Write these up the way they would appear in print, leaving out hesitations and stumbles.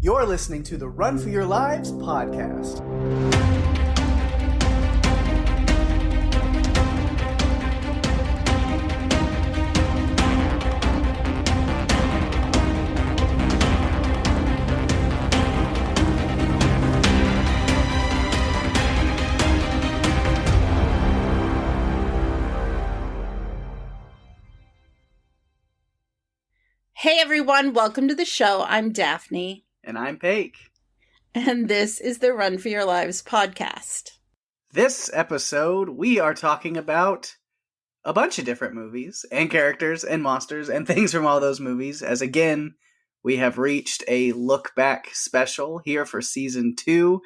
You're listening to the Run for Your Lives podcast. Hey everyone, welcome to the show. I'm Daphne. And I'm Pake. And this is the Run for Your Lives podcast. This episode, we are talking about a bunch of different movies and characters and monsters and things from all those movies. As again, we have reached a look back special here for season 2.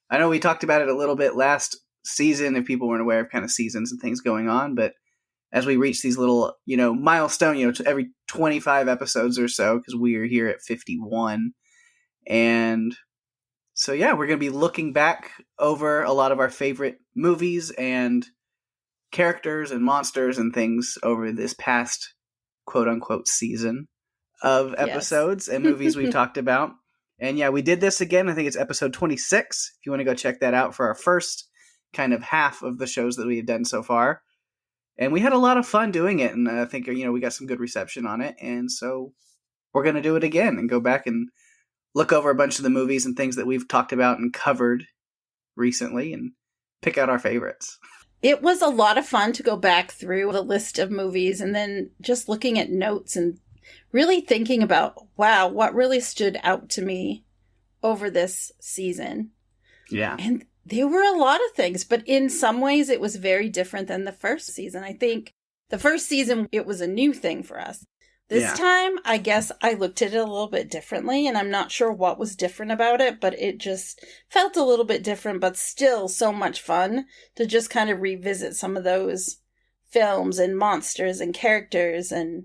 I know we talked about it a little bit last season if people weren't aware of kind of seasons and things going on, but as we reach these little, milestone, every 25 episodes or so, because we are here at 51. And so, yeah, we're going to be looking back over a lot of our favorite movies and characters and monsters and things over this past quote-unquote season of episodes and movies we've talked about. And yeah, we did this again. I think it's episode 26. If you want to go check that out for our first kind of half of the shows that we have done so far. And we had a lot of fun doing it, and I think, we got some good reception on it, and so we're going to do it again and go back and look over a bunch of the movies and things that we've talked about and covered recently and pick out our favorites. It was a lot of fun to go back through the list of movies and then just looking at notes and really thinking about, wow, what really stood out to me over this season. Yeah. And there were a lot of things, but in some ways it was very different than the first season. I think the first season, it was a new thing for us. This time, I guess I looked at it a little bit differently, and I'm not sure what was different about it, but it just felt a little bit different, but still so much fun to just kind of revisit some of those films and monsters and characters, and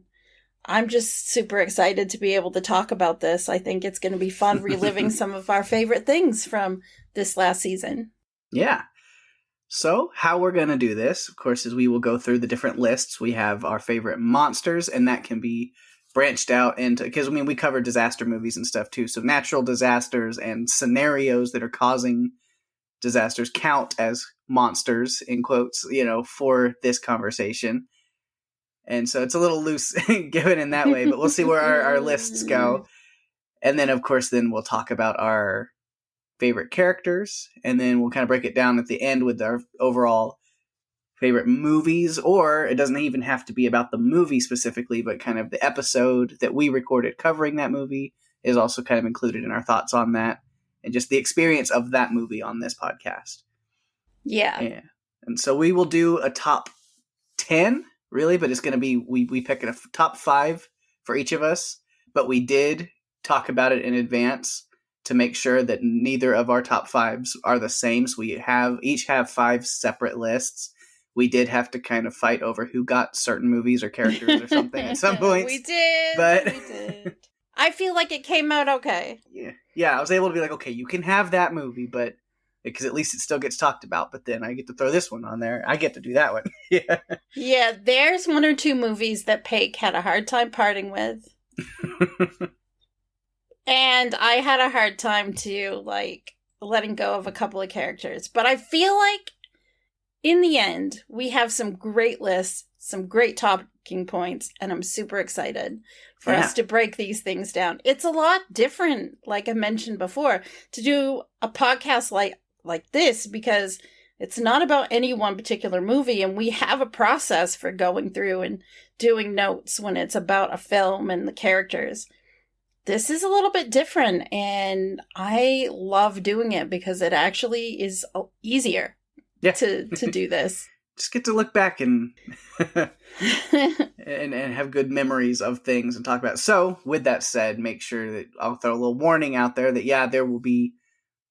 I'm just super excited to be able to talk about this. I think it's going to be fun reliving some of our favorite things from this last season. Yeah. So how we're going to do this, of course, is we will go through the different lists. We have our favorite monsters, and that can be branched out into, because we cover disaster movies and stuff too. So natural disasters and scenarios that are causing disasters count as monsters, in quotes, for this conversation. And so it's a little loose given in that way, but we'll see where our lists go. And then, of course, we'll talk about our favorite characters, and then we'll kind of break it down at the end with our overall favorite movies, or it doesn't even have to be about the movie specifically, but kind of the episode that we recorded covering that movie is also kind of included in our thoughts on that, and just the experience of that movie on this podcast. Yeah. And so we will do a top 10, really, but it's going to be, we pick a top 5 for each of us, but we did talk about it in advance to make sure that neither of our top 5s are the same. So we each have 5 separate lists. We did have to kind of fight over who got certain movies or characters or something at some points. We did. I feel like it came out okay. Yeah, I was able to be like, okay, you can have that movie, but because at least it still gets talked about, but then I get to throw this one on there. I get to do that one. Yeah, there's 1 or 2 movies that Pake had a hard time parting with. And I had a hard time too, letting go of a couple of characters. But I feel like, in the end, we have some great lists, some great talking points, and I'm super excited for us to break these things down. It's a lot different, like I mentioned before, to do a podcast like this, because it's not about any one particular movie, and we have a process for going through and doing notes when it's about a film and the characters. This is a little bit different, and I love doing it because it actually is easier to do this. Just get to look back and and have good memories of things and talk about it. So, with that said, make sure that I'll throw a little warning out there that, there will be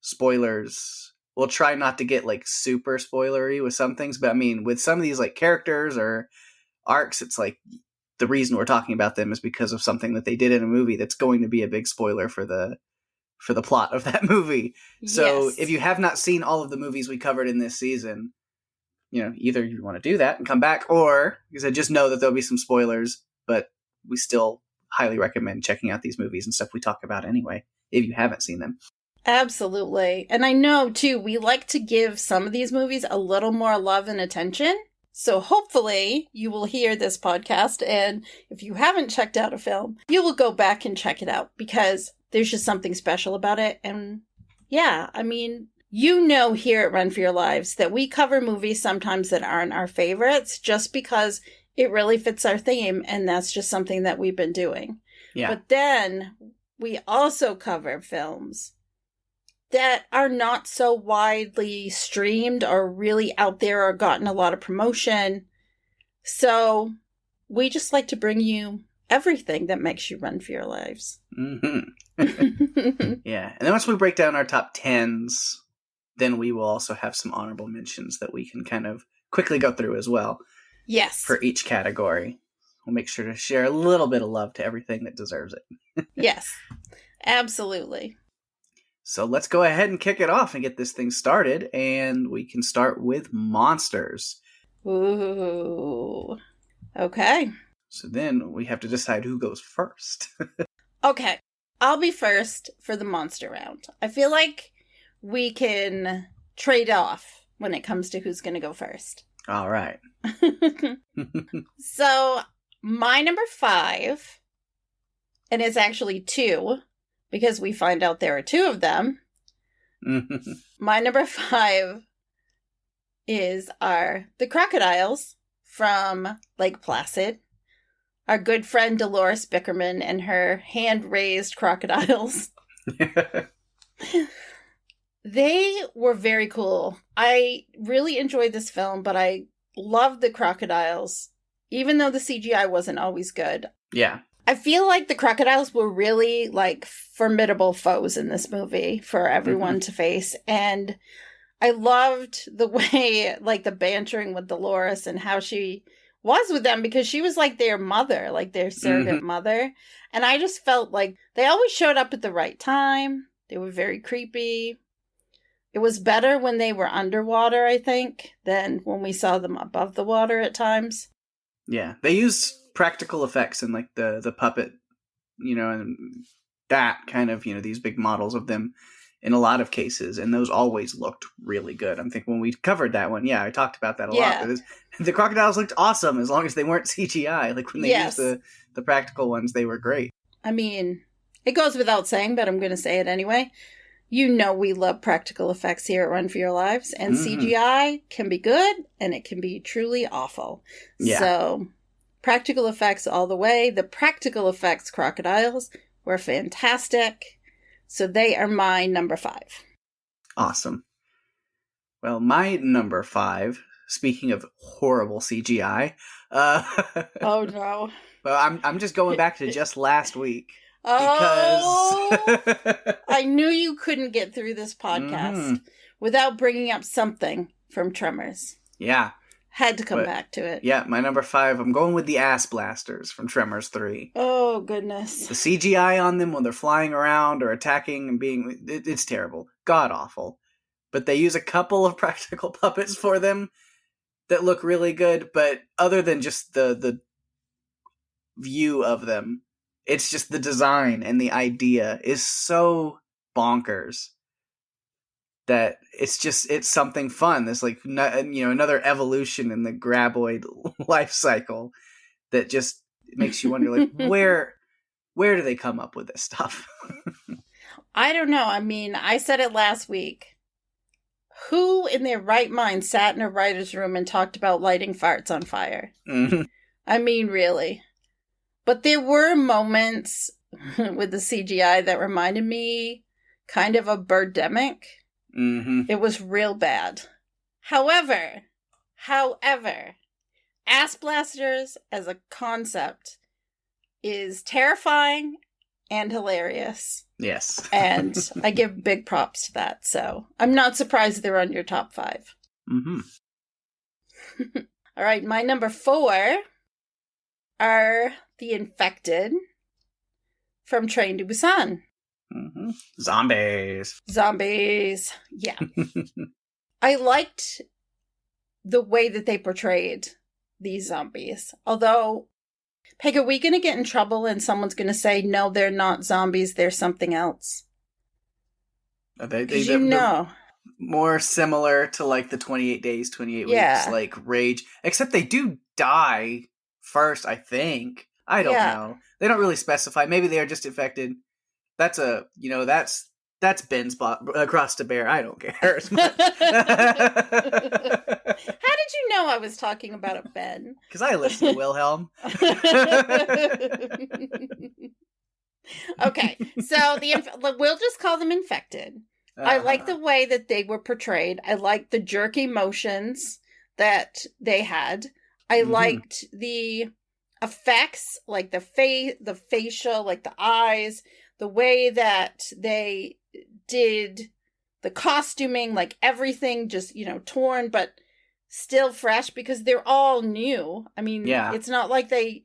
spoilers. We'll try not to get, super spoilery with some things, but, with some of these, characters or arcs, it's the reason we're talking about them is because of something that they did in a movie that's going to be a big spoiler for the plot of that movie. So if you have not seen all of the movies we covered in this season, either you want to do that and come back, or because I just know that there'll be some spoilers, but we still highly recommend checking out these movies and stuff we talk about anyway. if you haven't seen them. Absolutely. And I know, too, we like to give some of these movies a little more love and attention. So hopefully you will hear this podcast, and if you haven't checked out a film, you will go back and check it out, because there's just something special about it. And yeah, I mean, you know, here at Run for Your Lives that we cover movies sometimes that aren't our favorites just because it really fits our theme, and that's just something that we've been doing. Yeah. But then we also cover films that are not so widely streamed or really out there or gotten a lot of promotion. So we just like to bring you everything that makes you run for your lives. Mm-hmm. Yeah. And then once we break down our top 10s, then we will also have some honorable mentions that we can kind of quickly go through as well. Yes. For each category. We'll make sure to share a little bit of love to everything that deserves it. Yes. Absolutely. So let's go ahead and kick it off and get this thing started. And we can start with monsters. Ooh. Okay. So then we have to decide who goes first. Okay. I'll be first for the monster round. I feel like we can trade off when it comes to who's going to go first. All right. So my number 5, and it's actually 2, because we find out there are 2 of them. My number 5 is the crocodiles from Lake Placid. Our good friend Dolores Bickerman and her hand-raised crocodiles. They were very cool. I really enjoyed this film, but I loved the crocodiles, even though the CGI wasn't always good. Yeah. I feel like the crocodiles were really, like, formidable foes in this movie for everyone to face. And I loved the way, like, the bantering with Dolores and how she was with them, because she was, like, their mother, like, their surrogate mother. And I just felt like they always showed up at the right time. They were very creepy. It was better when they were underwater, I think, than when we saw them above the water at times. Yeah, they used practical effects and like the puppet, and that kind of, these big models of them in a lot of cases, and those always looked really good. I'm thinking when we covered that one, I talked about that a lot. The crocodiles looked awesome as long as they weren't CGI. Like when they used the practical ones, they were great. I mean, it goes without saying, but I'm going to say it anyway. You know we love practical effects here at Run for Your Lives, and CGI can be good, and it can be truly awful. Yeah. So, practical effects all the way. The practical effects crocodiles were fantastic, so they are my number 5. Awesome. Well, my number 5, speaking of horrible CGI... oh, no. Well, I'm just going back to just last week. Because I knew you couldn't get through this podcast without bringing up something from Tremors. Yeah. Had to come back to it. Yeah, my number 5, I'm going with the ass blasters from Tremors 3. Oh, goodness. The CGI on them when they're flying around or attacking and it's terrible. God awful. But they use a couple of practical puppets for them that look really good, but other than just the view of them, it's just the design and the idea is so bonkers that it's something fun. It's like, another evolution in the graboid life cycle that just makes you wonder, like, where do they come up with this stuff? I don't know. I mean, I said it last week. Who in their right mind sat in a writer's room and talked about lighting farts on fire? I mean, really. But there were moments with the CGI that reminded me kind of of Birdemic. It was real bad. However, ass blasters as a concept is terrifying and hilarious. Yes. And I give big props to that. So I'm not surprised they're on your top 5. All right, my number 4 are the infected from Train to Busan. Zombies. Yeah. I liked the way that they portrayed these zombies. Although, Peg, are we going to get in trouble and someone's going to say, no, they're not zombies, they're something else? They, You they're know. more similar to like the 28 days, 28 weeks, Yeah. like Rage. Except they do die first, I think. I don't Yeah. know. They don't really specify. Maybe they are just infected. That's that's Ben's spot across the bear. I don't care as much. How did you know I was talking about a Ben? Because I listen to Wilhelm. Okay, so we'll just call them infected. I like the way that they were portrayed. I liked the jerky motions that they had. I liked the effects, like the facial, like the eyes, the way that they did the costuming, like everything just, torn, but still fresh because they're all new. I mean, It's not like they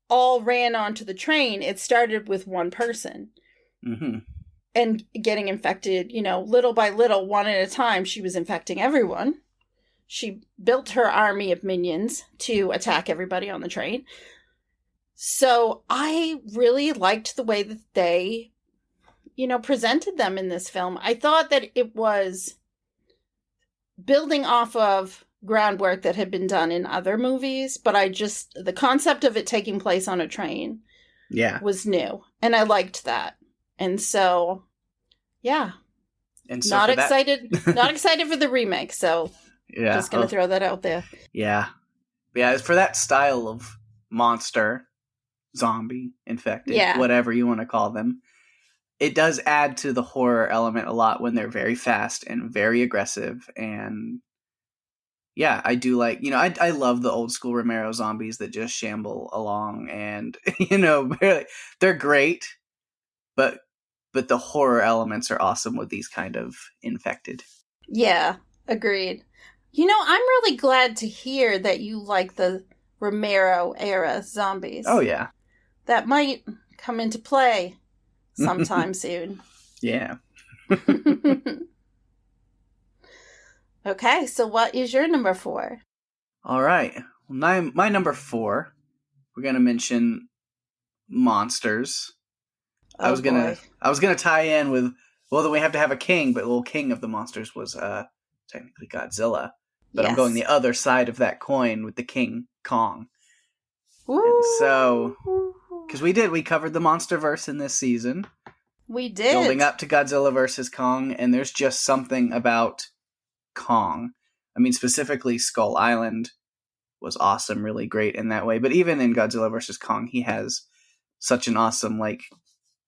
all ran onto the train. It started with one person. Mm-hmm. And getting infected, little by little, one at a time, she was infecting everyone. She built her army of minions to attack everybody on the train. So I really liked the way that they, presented them in this film. I thought that it was building off of groundwork that had been done in other movies, but the concept of it taking place on a train was new. And I liked that. And so, yeah. And so not excited for the remake, so just going to throw that out there. Yeah. Yeah, for that style of monster, zombie, infected, whatever you want to call them, it does add to the horror element a lot when they're very fast and very aggressive. And yeah, I do like, I love the old school Romero zombies that just shamble along and, they're great, but the horror elements are awesome with these kind of infected. Yeah, agreed. I'm really glad to hear that you like the Romero era zombies. Oh, yeah. That might come into play sometime soon. Yeah. Okay, so what is your number 4? All right. Well, my number 4, we're going to mention monsters. I was gonna tie in with, then we have to have a king, but the little king of the monsters was technically Godzilla. But yes. I'm going the other side of that coin with the King Kong. Ooh. And so, because we covered the MonsterVerse in this season. We did. Building up to Godzilla versus Kong, and there's just something about Kong. I mean, specifically Skull Island was awesome, really great in that way. But even in Godzilla versus Kong, he has such an awesome,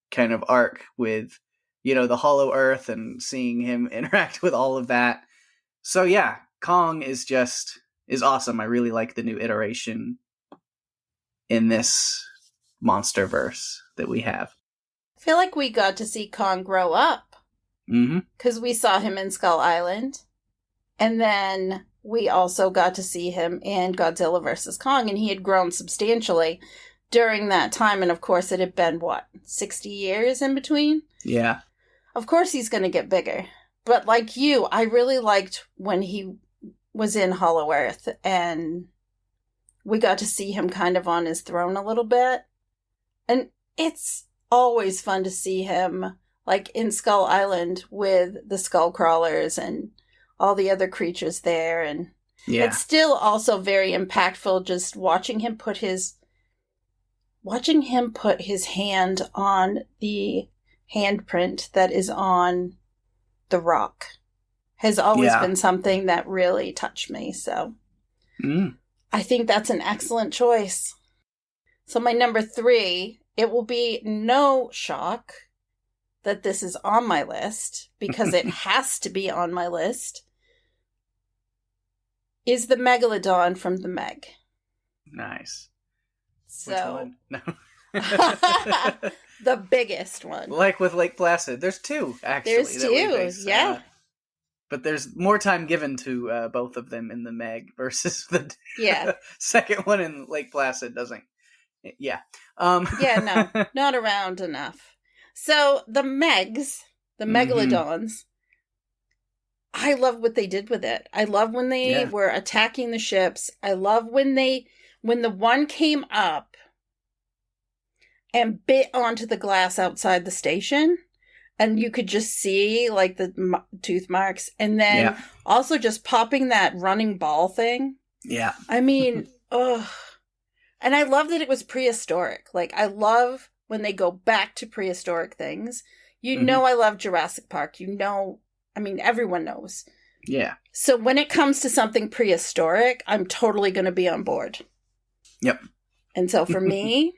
kind of arc with, the Hollow Earth and seeing him interact with all of that. So yeah, Kong is awesome. I really like the new iteration in this MonsterVerse that we have. I feel like we got to see Kong grow up. Mm-hmm. Because we saw him in Skull Island. And then we also got to see him in Godzilla vs. Kong, and he had grown substantially during that time. And of course, it had been, 60 years in between? Yeah. Of course he's going to get bigger. But like you, I really liked when he was in Hollow Earth, and we got to see him kind of on his throne a little bit. And it's always fun to see him, in Skull Island with the skull crawlers and all the other creatures there. And it's still also very impactful just watching him put his hand on the handprint that is on the rock. Has always been something that really touched me. So I think that's an excellent choice. So my number 3, it will be no shock that this is on my list, because it has to be on my list, is the Megalodon from the Meg. Nice. So, no. The biggest one. Like with Lake Placid. There's 2, actually. There's 2, yeah. But there's more time given to both of them in the Meg versus the second one in Lake Placid doesn't. Yeah. Yeah, no. Not around enough. So, the Megs, the Megalodons, I love what they did with it. I love when they were attacking the ships. I love when the one came up and bit onto the glass outside the station, and you could just see like the tooth marks, and then Yeah. also just popping that running ball thing. Yeah. I mean, ugh. And I love that it was prehistoric. Like, I love when they go back to prehistoric things. You know I love Jurassic Park. You know, I mean, everyone knows. Yeah. So when it comes to something prehistoric, I'm totally going to be on board. Yep. And so for me,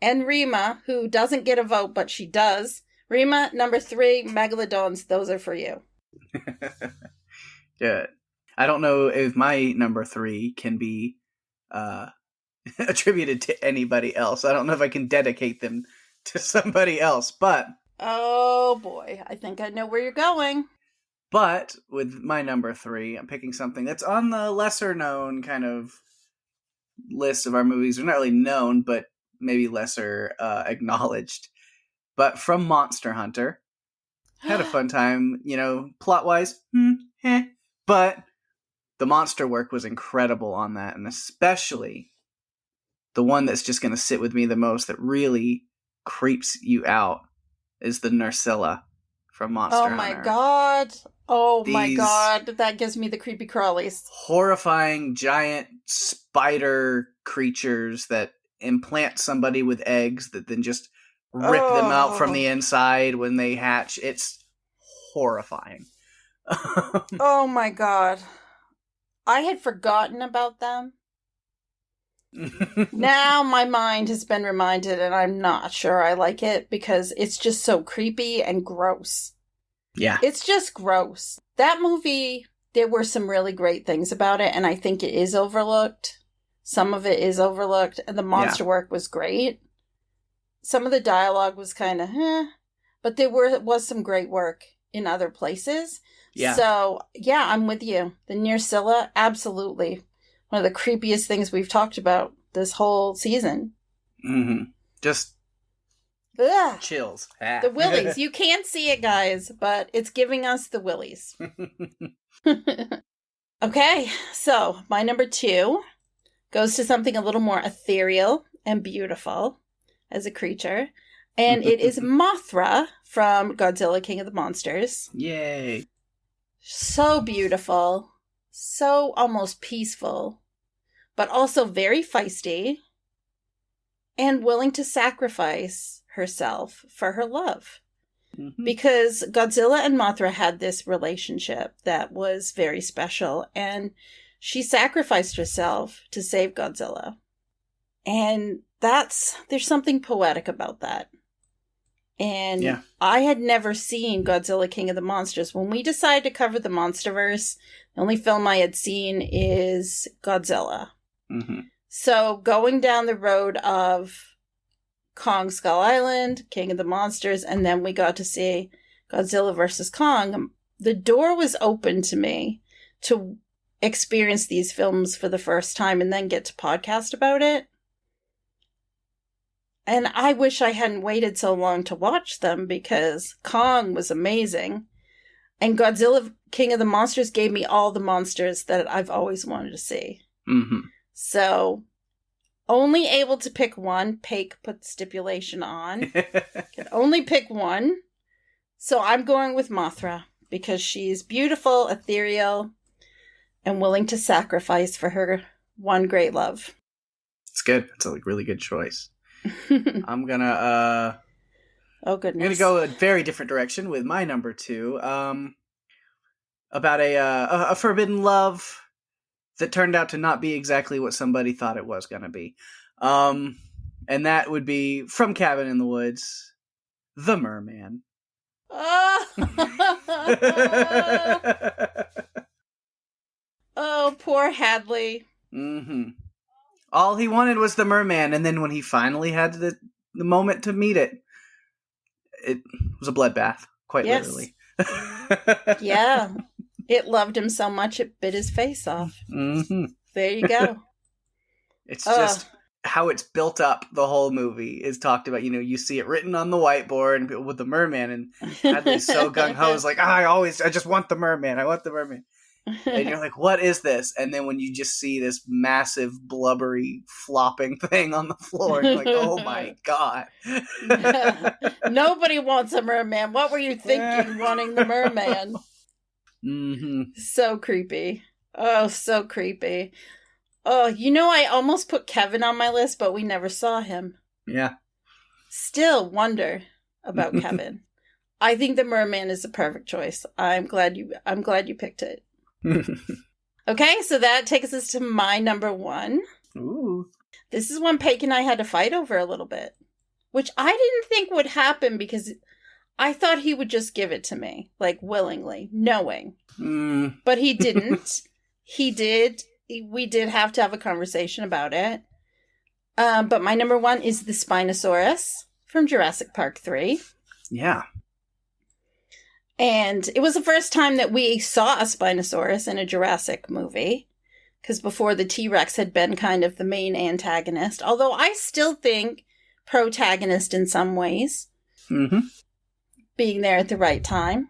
and Rima, who doesn't get a vote, but she does. Rima, number 3, Megalodons, those are for you. Good. I don't know if my number 3 can be attributed to anybody else. I don't know if I can dedicate them to somebody else, but... Oh boy, I think I know where you're going. But with my number 3, I'm picking something that's on the lesser known kind of list of our movies. They're not really known, but maybe lesser acknowledged. But from Monster Hunter. Had a fun time, you know, plot-wise. But the monster work was incredible on that, and especially the one that's just going to sit with me the most that really creeps you out is the Nursilla from Monster Hunter. Oh my god. Oh my god. That gives me the creepy crawlies. Horrifying giant spider creatures that implant somebody with eggs that then just rip them out from the inside when they hatch. It's horrifying. Oh my god. I had forgotten about them. Now my mind has been reminded, and I'm not sure I like it because it's just so creepy and gross. Yeah. It's just gross. That movie, there were some really great things about it, and I think it is overlooked. Some of it is overlooked, and the monster work was great. Some of the dialogue was kind of, but there was some great work in other places. Yeah. So, yeah, I'm with you. The Nursilla, absolutely. One of the creepiest things we've talked about this whole season. Mm-hmm. Just ugh. Chills. The willies. You can't see it, guys, but it's giving us the willies. Okay, so my number 2 goes to something a little more ethereal and beautiful as a creature. And it is Mothra from Godzilla, King of the Monsters. Yay. So beautiful. So almost peaceful. But also very feisty. And willing to sacrifice herself for her love. Mm-hmm. Because Godzilla and Mothra had this relationship that was very special. And she sacrificed herself to save Godzilla. And there's something poetic about that. And I had never seen Godzilla King of the Monsters. When we decided to cover the Monsterverse, the only film I had seen is Godzilla. Mm-hmm. So going down the road of Kong Skull Island, King of the Monsters, and then we got to see Godzilla vs. Kong, the door was open to me to experience these films for the first time and then get to podcast about it. And I wish I hadn't waited so long to watch them because Kong was amazing. And Godzilla King of the Monsters gave me all the monsters that I've always wanted to see. Mm-hmm. So, only able to pick one. Pake put the stipulation on. Can only pick one. So I'm going with Mothra because she's beautiful, ethereal, and willing to sacrifice for her one great love. It's good. It's a really good choice. I'm gonna oh goodness. I'm gonna go a very different direction with my number 2. About a forbidden love that turned out to not be exactly what somebody thought it was gonna be. And that would be from Cabin in the Woods, The Merman. Oh, poor Hadley. Mm-hmm. All he wanted was the merman, and then when he finally had the moment to meet it, it was a bloodbath, quite literally. Yeah. It loved him so much it bit his face off. Mm-hmm. There you go. It's just how it's built up. The whole movie is talked about. You know, you see it written on the whiteboard and with the merman, and Hadley's so gung-ho, is like, I just want the merman. I want the merman. And you're like, what is this? And then when you just see this massive, blubbery, flopping thing on the floor, you're like, oh my God. Nobody wants a merman. What were you thinking, wanting the merman? Mm-hmm. So creepy. Oh, so creepy. Oh, I almost put Kevin on my list, but we never saw him. Yeah. Still wonder about Kevin. I think the merman is the perfect choice. I'm glad you picked it. Okay, so that takes us to my number one. Ooh. This is one Pake and I had to fight over a little bit, which I didn't think would happen because I thought he would just give it to me, like willingly, knowing. But he didn't. He did. We did have to have a conversation about it. But my number one is the Spinosaurus from Jurassic Park 3. Yeah. And it was the first time that we saw a Spinosaurus in a Jurassic movie. Because before, the T-Rex had been kind of the main antagonist. Although I still think protagonist in some ways. Mm-hmm. Being there at the right time.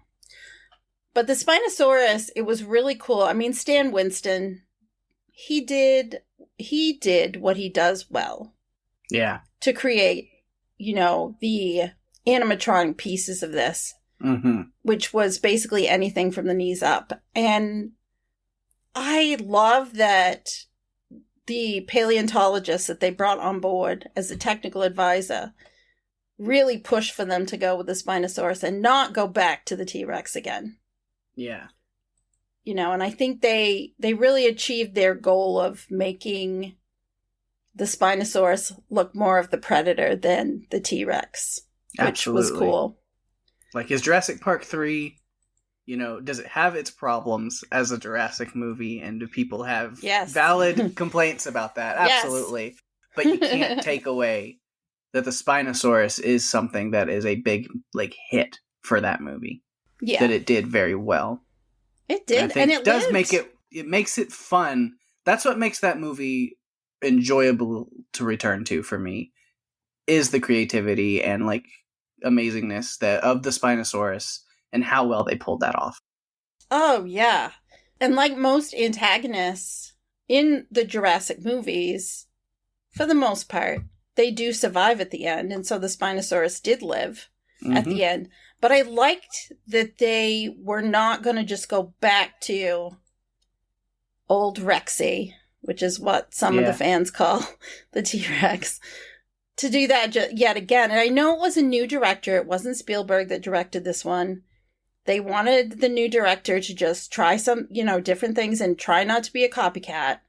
But the Spinosaurus, it was really cool. I mean, Stan Winston, he did what he does well. Yeah. To create, the animatronic pieces of this. Mm-hmm. Which was basically anything from the knees up. And I love that the paleontologist that they brought on board as a technical advisor really pushed for them to go with the Spinosaurus and not go back to the T-Rex again. Yeah. And I think they really achieved their goal of making the Spinosaurus look more of the predator than the T-Rex, which Absolutely. was cool. Like, is Jurassic Park 3, does it have its problems as a Jurassic movie? And do people have valid complaints about that? Absolutely. Yes. But you can't take away that the Spinosaurus is something that is a big, hit for that movie. Yeah. That it did very well. It did, and it does make it makes it fun. That's what makes that movie enjoyable to return to for me, is the creativity and, amazingness of the Spinosaurus and how well they pulled that off. Oh, yeah. And like most antagonists in the Jurassic movies, for the most part, they do survive at the end. And so the Spinosaurus did live at the end. But I liked that they were not going to just go back to old Rexy, which is what some of the fans call the T-Rex. To do that yet again. And I know it was a new director. It wasn't Spielberg that directed this one. They wanted the new director to just try some, different things and try not to be a copycat.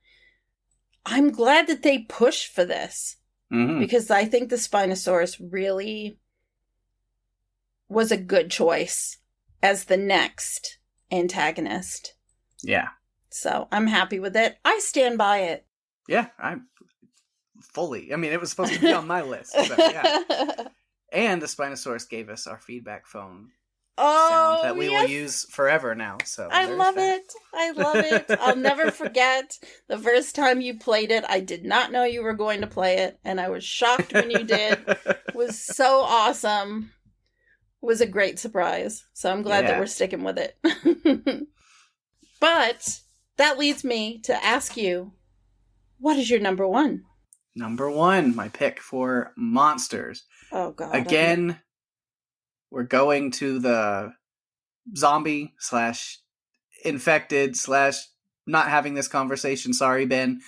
I'm glad that they pushed for this. Mm-hmm. Because I think the Spinosaurus really was a good choice as the next antagonist. Yeah. So I'm happy with it. I stand by it. Yeah, I'm fully. I mean, it was supposed to be on my list. So, yeah. And the Spinosaurus gave us our feedback phone sound that we will use forever now. So I love it. I love it. I'll never forget the first time you played it. I did not know you were going to play it, and I was shocked when you did. It was so awesome. It was a great surprise. So I'm glad that we're sticking with it. But that leads me to ask you, what is your number one? Number one, my pick for monsters. Oh, God. Again, we're going to the zombie / infected / not having this conversation. Sorry, Ben.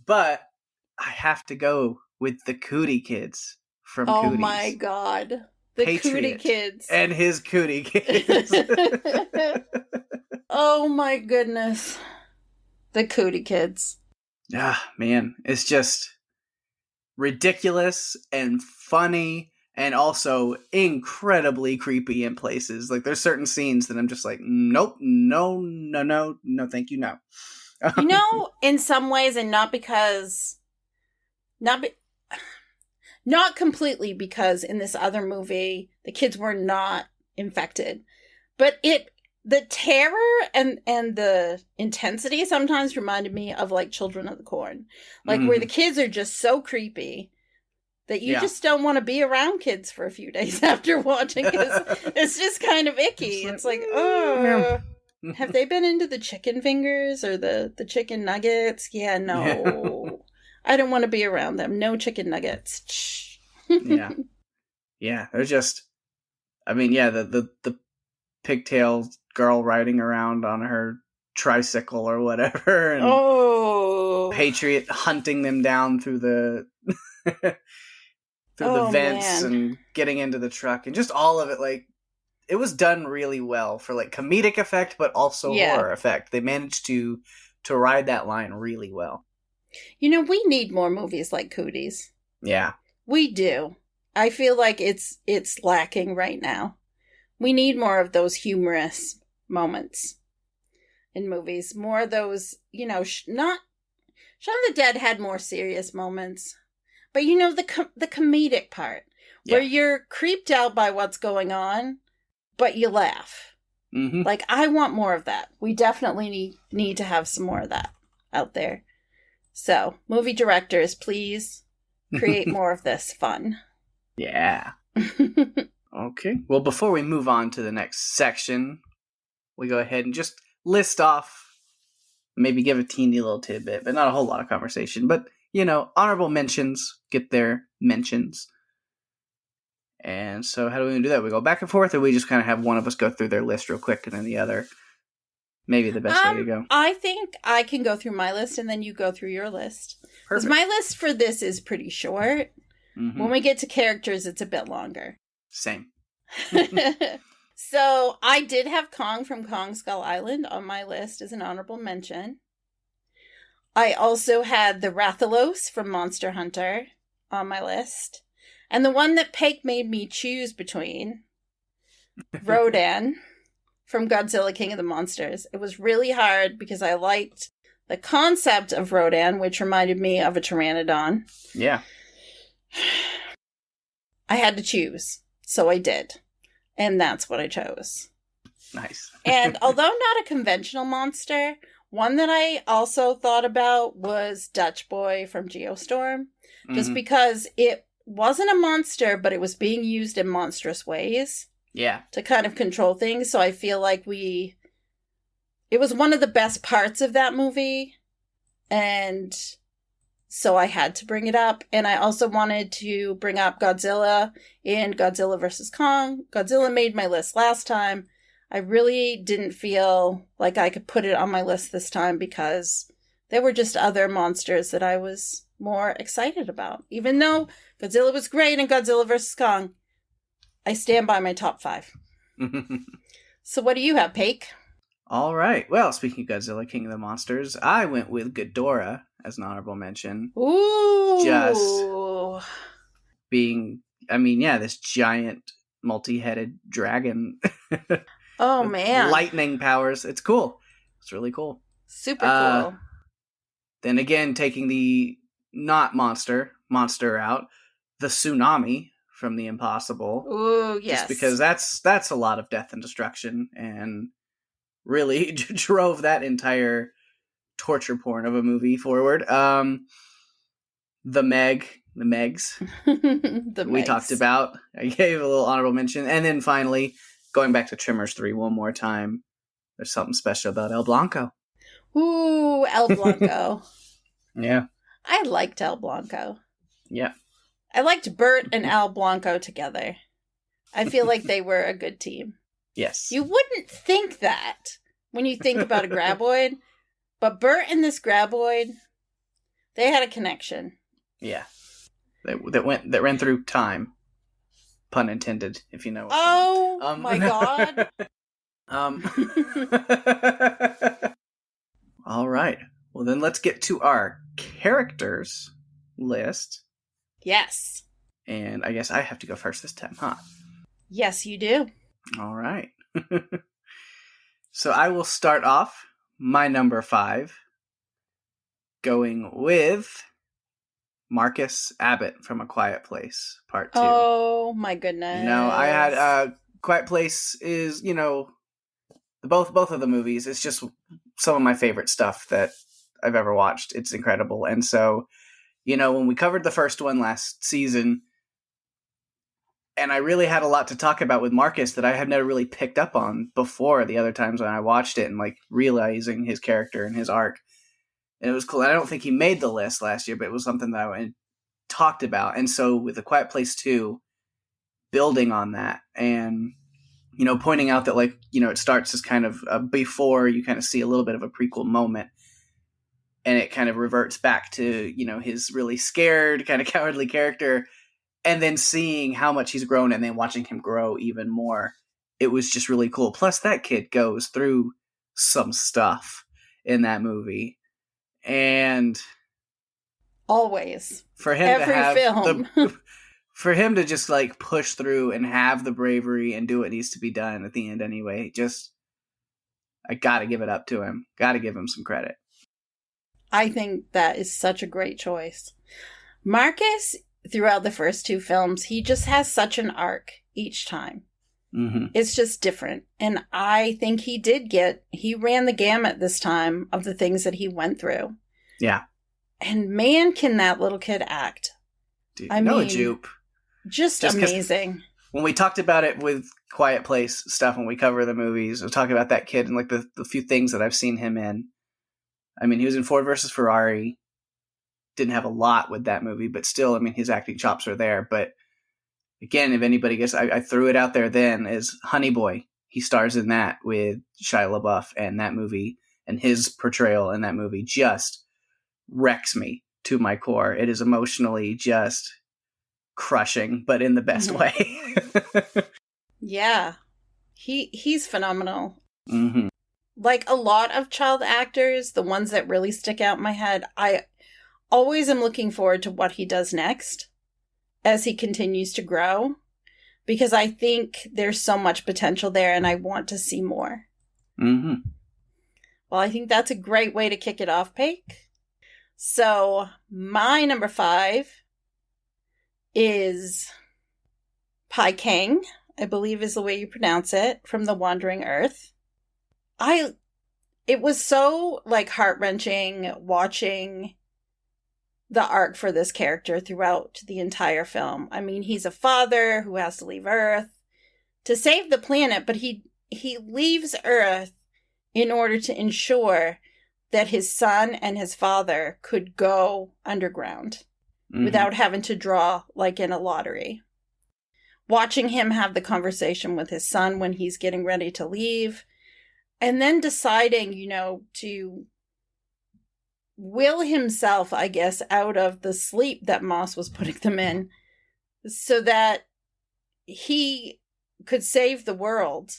But I have to go with the Cootie Kids from Cooties. Oh, my God. The Patriot Cootie Kids. And his Cootie Kids. Oh my goodness. The Cootie Kids. Ah, man. It's just ridiculous and funny and also incredibly creepy in places. There's certain scenes that I'm just like, nope, no, thank you, no. In some ways, and not because... Not completely, because in this other movie, the kids were not infected. But the terror and the intensity sometimes reminded me of Children of the Corn. Where the kids are just so creepy. that you just don't want to be around kids for a few days after watching, because it's just kind of icky. It's like, oh, have they been into the chicken fingers or the chicken nuggets? Yeah, no. I don't want to be around them. No chicken nuggets. Yeah. Yeah, they're just, I mean, yeah, the pigtail girl riding around on her tricycle or whatever, and Patriot hunting them down through the the vents and getting into the truck, and just all of it, like, it was done really well for, like, comedic effect, but also horror effect. They managed to ride that line really well. You know, we need more movies like Cooties. Yeah. We do. I feel like it's lacking right now. We need more of those humorous moments in movies. More of those, you know, not... Shaun of the Dead had more serious moments. But, you know, the comedic part, where you're creeped out by what's going on, but you laugh. Mm-hmm. Like, I want more of that. We definitely need to have some more of that out there. So, movie directors, please create more of this fun. Yeah. Okay. Well, before we move on to the next section, we go ahead and just list off, maybe give a teeny little tidbit, but not a whole lot of conversation. But, you know, honorable mentions get their mentions. And so how do we do that? We go back and forth, or we just kind of have one of us go through their list real quick and then the other? Maybe the best way to go. I think I can go through my list and then you go through your list. Because my list for this is pretty short. Mm-hmm. When we get to characters, it's a bit longer. Same. So I did have Kong from Kong Skull Island on my list as an honorable mention. I also had the Rathalos from Monster Hunter on my list. And the one that Pake made me choose between, Rodan from Godzilla King of the Monsters. It was really hard because I liked the concept of Rodan, which reminded me of a pteranodon. Yeah. I had to choose, so I did. And that's what I chose. Nice. And although not a conventional monster, one that I also thought about was Dutch Boy from Geostorm. Just because it wasn't a monster, but it was being used in monstrous ways. Yeah. To kind of control things. So I feel like it was one of the best parts of that movie. And so I had to bring it up. And I also wanted to bring up Godzilla in Godzilla vs. Kong. Godzilla made my list last time. I really didn't feel like I could put it on my list this time because there were just other monsters that I was more excited about. Even though Godzilla was great in Godzilla vs. Kong, I stand by my top 5. So what do you have, Pake? All right. Well, speaking of Godzilla King of the Monsters, I went with Ghidorah as an honorable mention. Ooh. Just being, I mean, yeah, this giant multi-headed dragon. Oh, man. Lightning powers. It's cool. It's really cool. Super cool. Then again, taking the not monster out, the tsunami from The Impossible. Ooh, yes. Just because that's a lot of death and destruction, and really drove that entire torture porn of a movie forward. The Megs. We talked about. I gave a little honorable mention. And then finally, going back to Tremors 3 one more time, there's something special about El Blanco. Ooh, El Blanco. Yeah. I liked El Blanco. Yeah. I liked Bert and El Blanco together. I feel like they were a good team. Yes. You wouldn't think that when you think about a graboid, but Bert and this graboid, they had a connection. Yeah. That ran through time. Pun intended, if you know. Oh my god. All right. Well, then let's get to our characters list. Yes. And I guess I have to go first this time, huh? Yes, you do. All right. So I will start off my number 5 going with Marcus Abbott from A Quiet Place, Part 2. Oh, my goodness. You know, I had Quiet Place is, you know, both of the movies. It's just some of my favorite stuff that I've ever watched. It's incredible. And so You know, when we covered the first one last season, and I really had a lot to talk about with Marcus that I had never really picked up on before the other times when I watched it, and like realizing his character and his arc. And it was cool. I don't think he made the list last year, but it was something that I talked about. And so with A Quiet Place 2, building on that and, you know, pointing out that, like, you know, it starts as kind of before you kind of see a little bit of a prequel moment, and it kind of reverts back to, you know, his really scared, kind of cowardly character, and then seeing how much he's grown and then watching him grow even more. It was just really cool. Plus, that kid goes through some stuff in that movie. And always, for him every to have film. for him to just like push through and have the bravery and do what needs to be done at the end anyway, just, I gotta give it up to him. Gotta give him some credit. I think that is such a great choice. Marcus, throughout the first 2 films, he just has such an arc each time. Mm-hmm. It's just different. And I think he ran the gamut this time of the things that he went through. Yeah. And man, can that little kid act. Dude, I mean, Jupe. Just amazing. When we talked about it with Quiet Place stuff, when we cover the movies, we'll talk about that kid and like the few things that I've seen him in. I mean, he was in Ford versus Ferrari. Didn't have a lot with that movie, but still, I mean, his acting chops are there. But again, if anybody gets, I threw it out there then, is Honey Boy. He stars in that with Shia LaBeouf, and that movie and his portrayal in that movie just wrecks me to my core. It is emotionally just crushing, but in the best way. Yeah. He's phenomenal. Mm-hmm. Like a lot of child actors, the ones that really stick out in my head, I always am looking forward to what he does next as he continues to grow, because I think there's so much potential there and I want to see more. Mm-hmm. Well, I think that's a great way to kick it off, Pake. So my number 5 is Pike, I believe is the way you pronounce it, from The Wandering Earth. It was so like heart-wrenching watching the arc for this character throughout the entire film. I mean, he's a father who has to leave Earth to save the planet, but he leaves Earth in order to ensure that his son and his father could go underground without having to draw like in a lottery. Watching him have the conversation with his son when he's getting ready to leave, and then deciding, you know, to will himself, I guess, out of the sleep that Moss was putting them in so that he could save the world,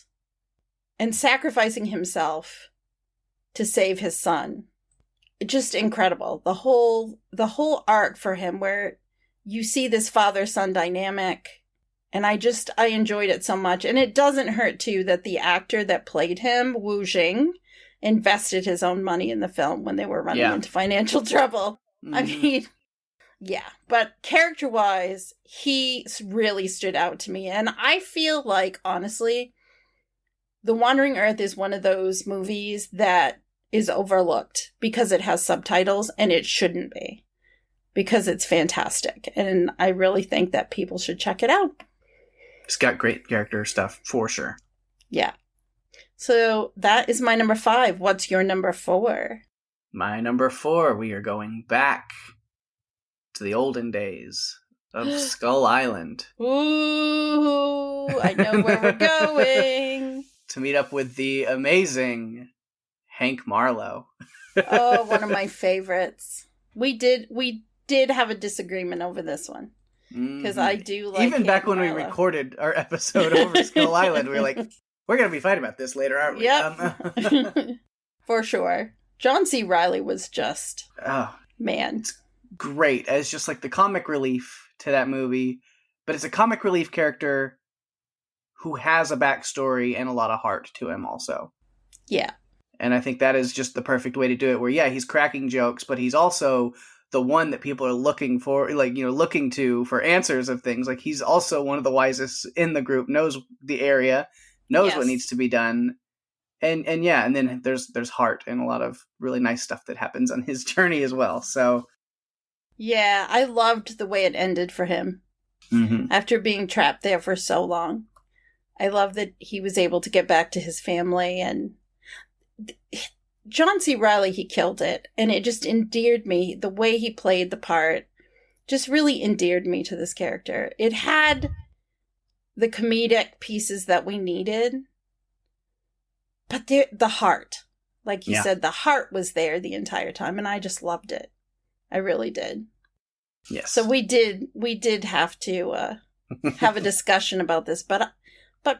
and sacrificing himself to save his son. Just incredible. The whole arc for him, where you see this father-son dynamic, and I enjoyed it so much. And it doesn't hurt too that the actor that played him, Wu Jing, invested his own money in the film when they were running into financial trouble. I mean, yeah. But character-wise, he really stood out to me. And I feel like, honestly, The Wandering Earth is one of those movies that is overlooked because it has subtitles, and it shouldn't be, because it's fantastic. And I really think that people should check it out. It's got great character stuff, for sure. Yeah. So that is my number 5. What's your number 4? My number 4, we are going back to the olden days of Skull Island. Ooh, I know where we're going. To meet up with the amazing Hank Marlowe. Oh, one of my favorites. We did have a disagreement over this one. Because I do like even Hank back when Marlowe. We recorded our episode over Skull Island, we were like, we're going to be fighting about this later, aren't we? Yep. For sure. John C. Reilly was just, man. It's great as just like the comic relief to that movie, but it's a comic relief character who has a backstory and a lot of heart to him also. Yeah. And I think that is just the perfect way to do it, where, yeah, he's cracking jokes, but he's also the one that people are looking for, like, you know, looking to for answers of things. Like, he's also one of the wisest in the group, knows the area, knows what needs to be done. And then there's heart and a lot of really nice stuff that happens on his journey as well. So Yeah, I loved the way it ended for him. Mm-hmm. After being trapped there for so long. I love that he was able to get back to his family, and John C. Reilly, he killed it, and it just endeared me. The way he played the part just really endeared me to this character. It had the comedic pieces that we needed, but the heart, like you said, the heart was there the entire time, and I just loved it. I really did. Yes. So we did have to have a discussion about this, but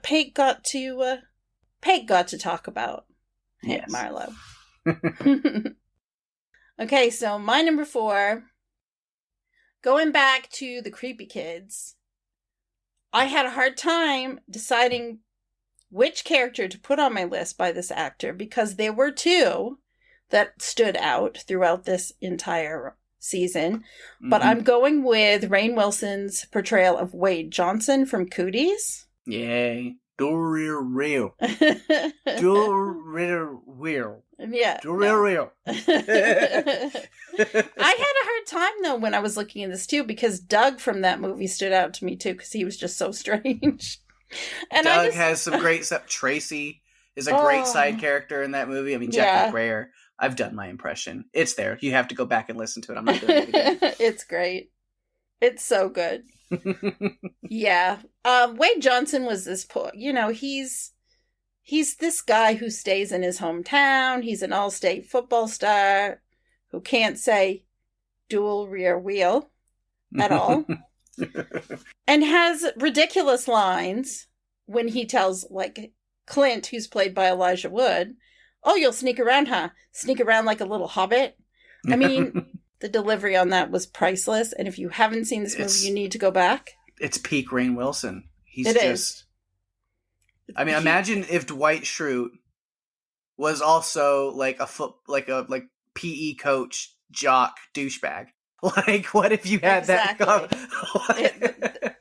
Pake got to talk about Hank Marlowe. Okay, so my number 4, going back to the creepy kids, I had a hard time deciding which character to put on my list by this actor, because there were 2 that stood out throughout this entire season. But I'm going with Rainn Wilson's portrayal of Wade Johnson from Cooties. Yay. Real. Real. Yeah. Real. I had a hard time, though, when I was looking at this, too, because Doug from that movie stood out to me, too, because he was just so strange. And Doug has some great stuff. Tracy is a great side character in that movie. I mean, Jackie Greer. I've done my impression. It's there. You have to go back and listen to it. I'm not doing it again. It's great. It's so good. Yeah. Wade Johnson was this he's this guy who stays in his hometown. He's an all-state football star who can't say dual rear wheel at all. And has ridiculous lines when he tells, like, Clint, who's played by Elijah Wood, "Oh, you'll sneak around, huh? Sneak around like a little hobbit." I mean, the delivery on that was priceless. And if you haven't seen this movie, you need to go back. It's peak Rainn Wilson. It is. I mean, imagine if Dwight Schrute was also like a PE coach, jock, douchebag. Like, what if you had that?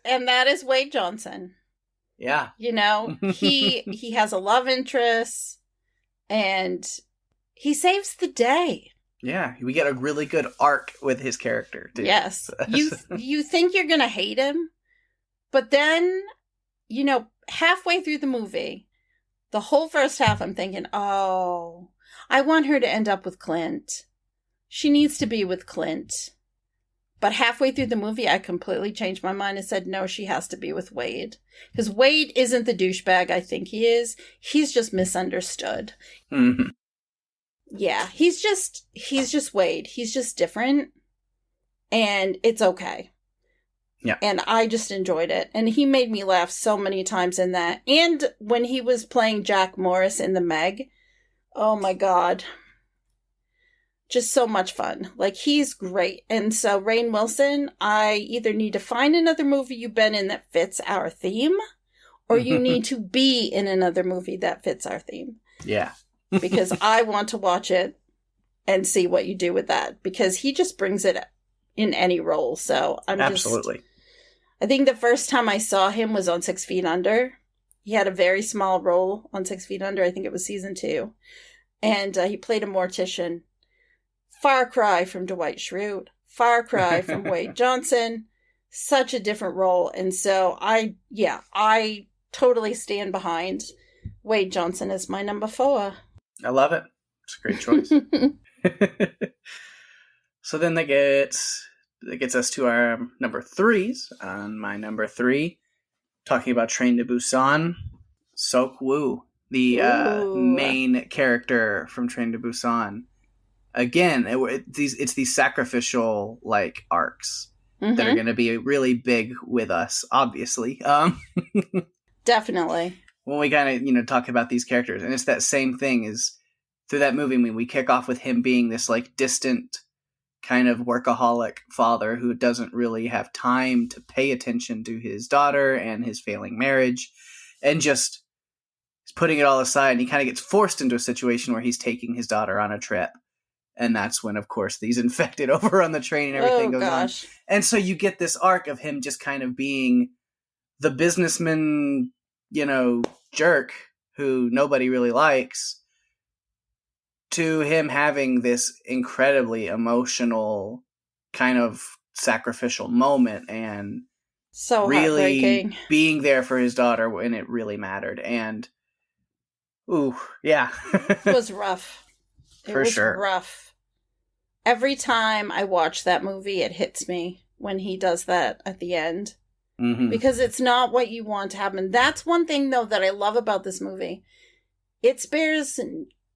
And that is Wade Johnson. Yeah. You know, he has a love interest, and he saves the day. Yeah, we get a really good arc with his character, too. Yes. You think you're going to hate him, but then, halfway through the movie, the whole first half, I'm thinking, oh, I want her to end up with Clint. She needs to be with Clint. But halfway through the movie, I completely changed my mind and said, no, she has to be with Wade. Because Wade isn't the douchebag I think he is. He's just misunderstood. Mm-hmm. Yeah, he's just Wade. He's just different. And it's okay. Yeah. And I just enjoyed it. And he made me laugh so many times in that. And when he was playing Jack Morris in The Meg, oh my God. Just so much fun. Like, he's great. And so, Rainn Wilson, I either need to find another movie you've been in that fits our theme, or you need to be in another movie that fits our theme. Yeah. Because I want to watch it and see what you do with that. Because he just brings it in any role. So, Absolutely. I think the first time I saw him was on 6 Feet Under. He had a very small role on 6 Feet Under. I think it was season 2. And he played a mortician. Far cry from Dwight Schrute. Far cry from Wade Johnson. Such a different role. And so I totally stand behind Wade Johnson as my number 4. I love it. It's a great choice. So then that gets us to our number 3s. On my number 3, talking about Train to Busan, Sok Woo, the main character from Train to Busan. Again, it's these sacrificial arcs that are going to be really big with us, obviously. Definitely. When we kind of talk about these characters, and it's that same thing is through that movie. I mean, we kick off with him being this distant kind of workaholic father who doesn't really have time to pay attention to his daughter and his failing marriage, and just putting it all aside. And he kind of gets forced into a situation where he's taking his daughter on a trip. And that's when, of course, these infected over on the train and everything goes on. And so you get this arc of him just kind of being the businessman, jerk who nobody really likes, to him having this incredibly emotional kind of sacrificial moment and So really heartbreaking. being there for his daughter when it really mattered. And ooh, yeah. It was rough. It was sure. rough. Every time I watch that movie, it hits me when he does that at the end. Mm-hmm. Because it's not what you want to happen. That's one thing, though, that I love about this movie. It spares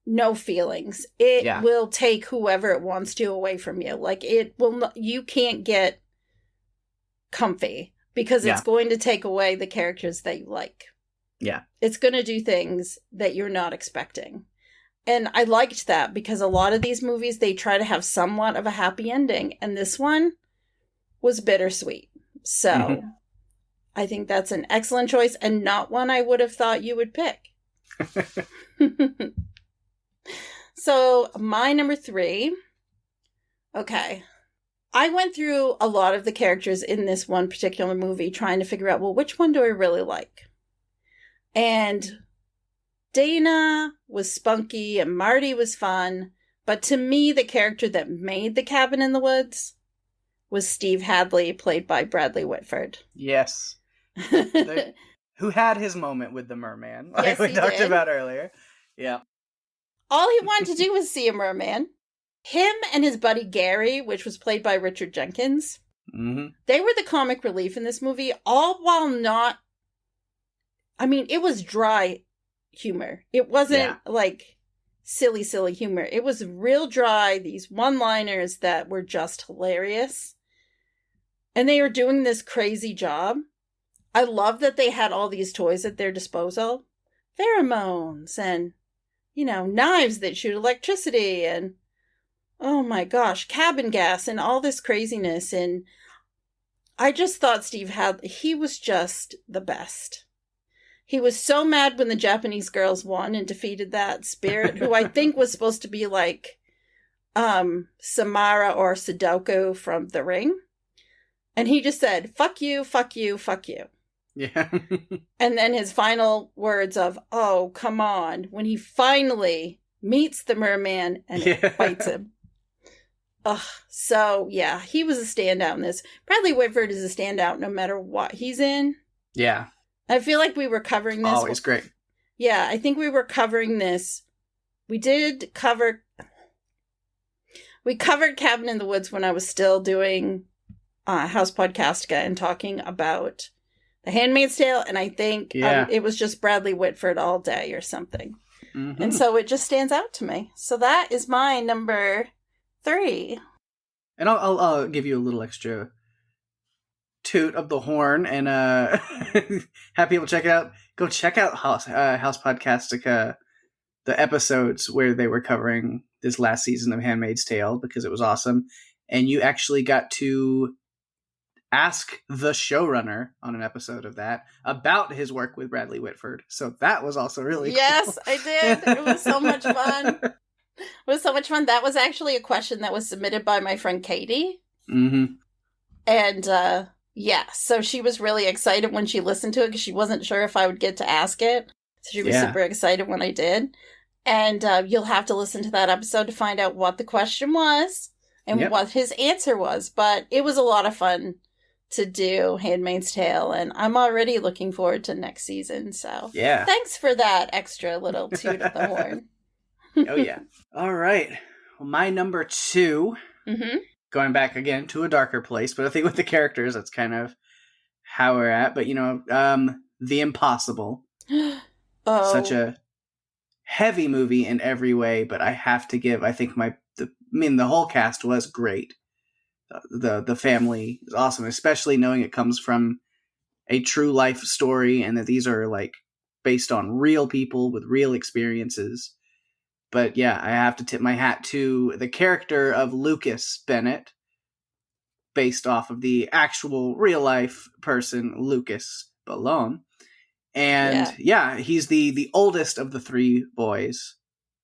no feelings. It will take whoever it wants to away from you. Like, it will. You can't get comfy because it's going to take away the characters that you like. Yeah. It's going to do things that you're not expecting. And I liked that because a lot of these movies, they try to have somewhat of a happy ending. And this one was bittersweet. So I think that's an excellent choice and not one I would have thought you would pick. So my number 3. Okay. I went through a lot of the characters in this one particular movie trying to figure out, well, which one do I really like? And Dana was spunky and Marty was fun. But to me, the character that made the cabin in the woods was Steve Hadley, played by Bradley Whitford. Yes. Who had his moment with the merman, like yes, we talked about earlier. Yeah. All he wanted to do was see a merman. Him and his buddy Gary, which was played by Richard Jenkins, they were the comic relief in this movie, all while not... I mean, it was dry humor. It wasn't like silly humor. It was real dry, these one-liners that were just hilarious. And they were doing this crazy job. I love that they had all these toys at their disposal. Pheromones and, knives that shoot electricity and, oh my gosh, cabin gas and all this craziness. And I just thought he was just the best. He was so mad when the Japanese girls won and defeated that spirit, who I think was supposed to be like Samara or Sudoku from The Ring. And he just said, fuck you, fuck you, fuck you. Yeah. And then his final words of, oh, come on, when he finally meets the merman and bites him. Ugh. So, yeah, he was a standout in this. Bradley Whitford is a standout no matter what he's in. Yeah. I feel like we were covering this. Always great. Yeah, I think we were covering this. We covered Cabin in the Woods when I was still doing House Podcastica and talking about The Handmaid's Tale, and I think it was just Bradley Whitford all day or something. And so it just stands out to me. So that is my number 3. And I'll give you a little extra toot of the horn and have people check it out. Go check out House Podcastica, the episodes where they were covering this last season of Handmaid's Tale, because it was awesome. And you actually got to ask the showrunner on an episode of that about his work with Bradley Whitford. So that was also really Yes, cool. I did. It was so much fun. It was so much fun. That was actually a question that was submitted by my friend Katie. And so she was really excited when she listened to it because she wasn't sure if I would get to ask it. So she was super excited when I did. And you'll have to listen to that episode to find out what the question was and what his answer was. But it was a lot of fun to do Handmaid's Tale, and I'm already looking forward to next season. So thanks for that extra little toot of the horn. Oh, yeah. All right. Well, my number 2, going back again to a darker place, but I think with the characters, that's kind of how we're at. But, The Impossible. Such a heavy movie in every way, but I have to give, I think the whole cast was great. The family is awesome, especially knowing it comes from a true life story and that these are like based on real people with real experiences. But yeah, I have to tip my hat to the character of Lucas Bennett, based off of the actual real life person, Lucas Ballone. And he's the oldest of the 3 boys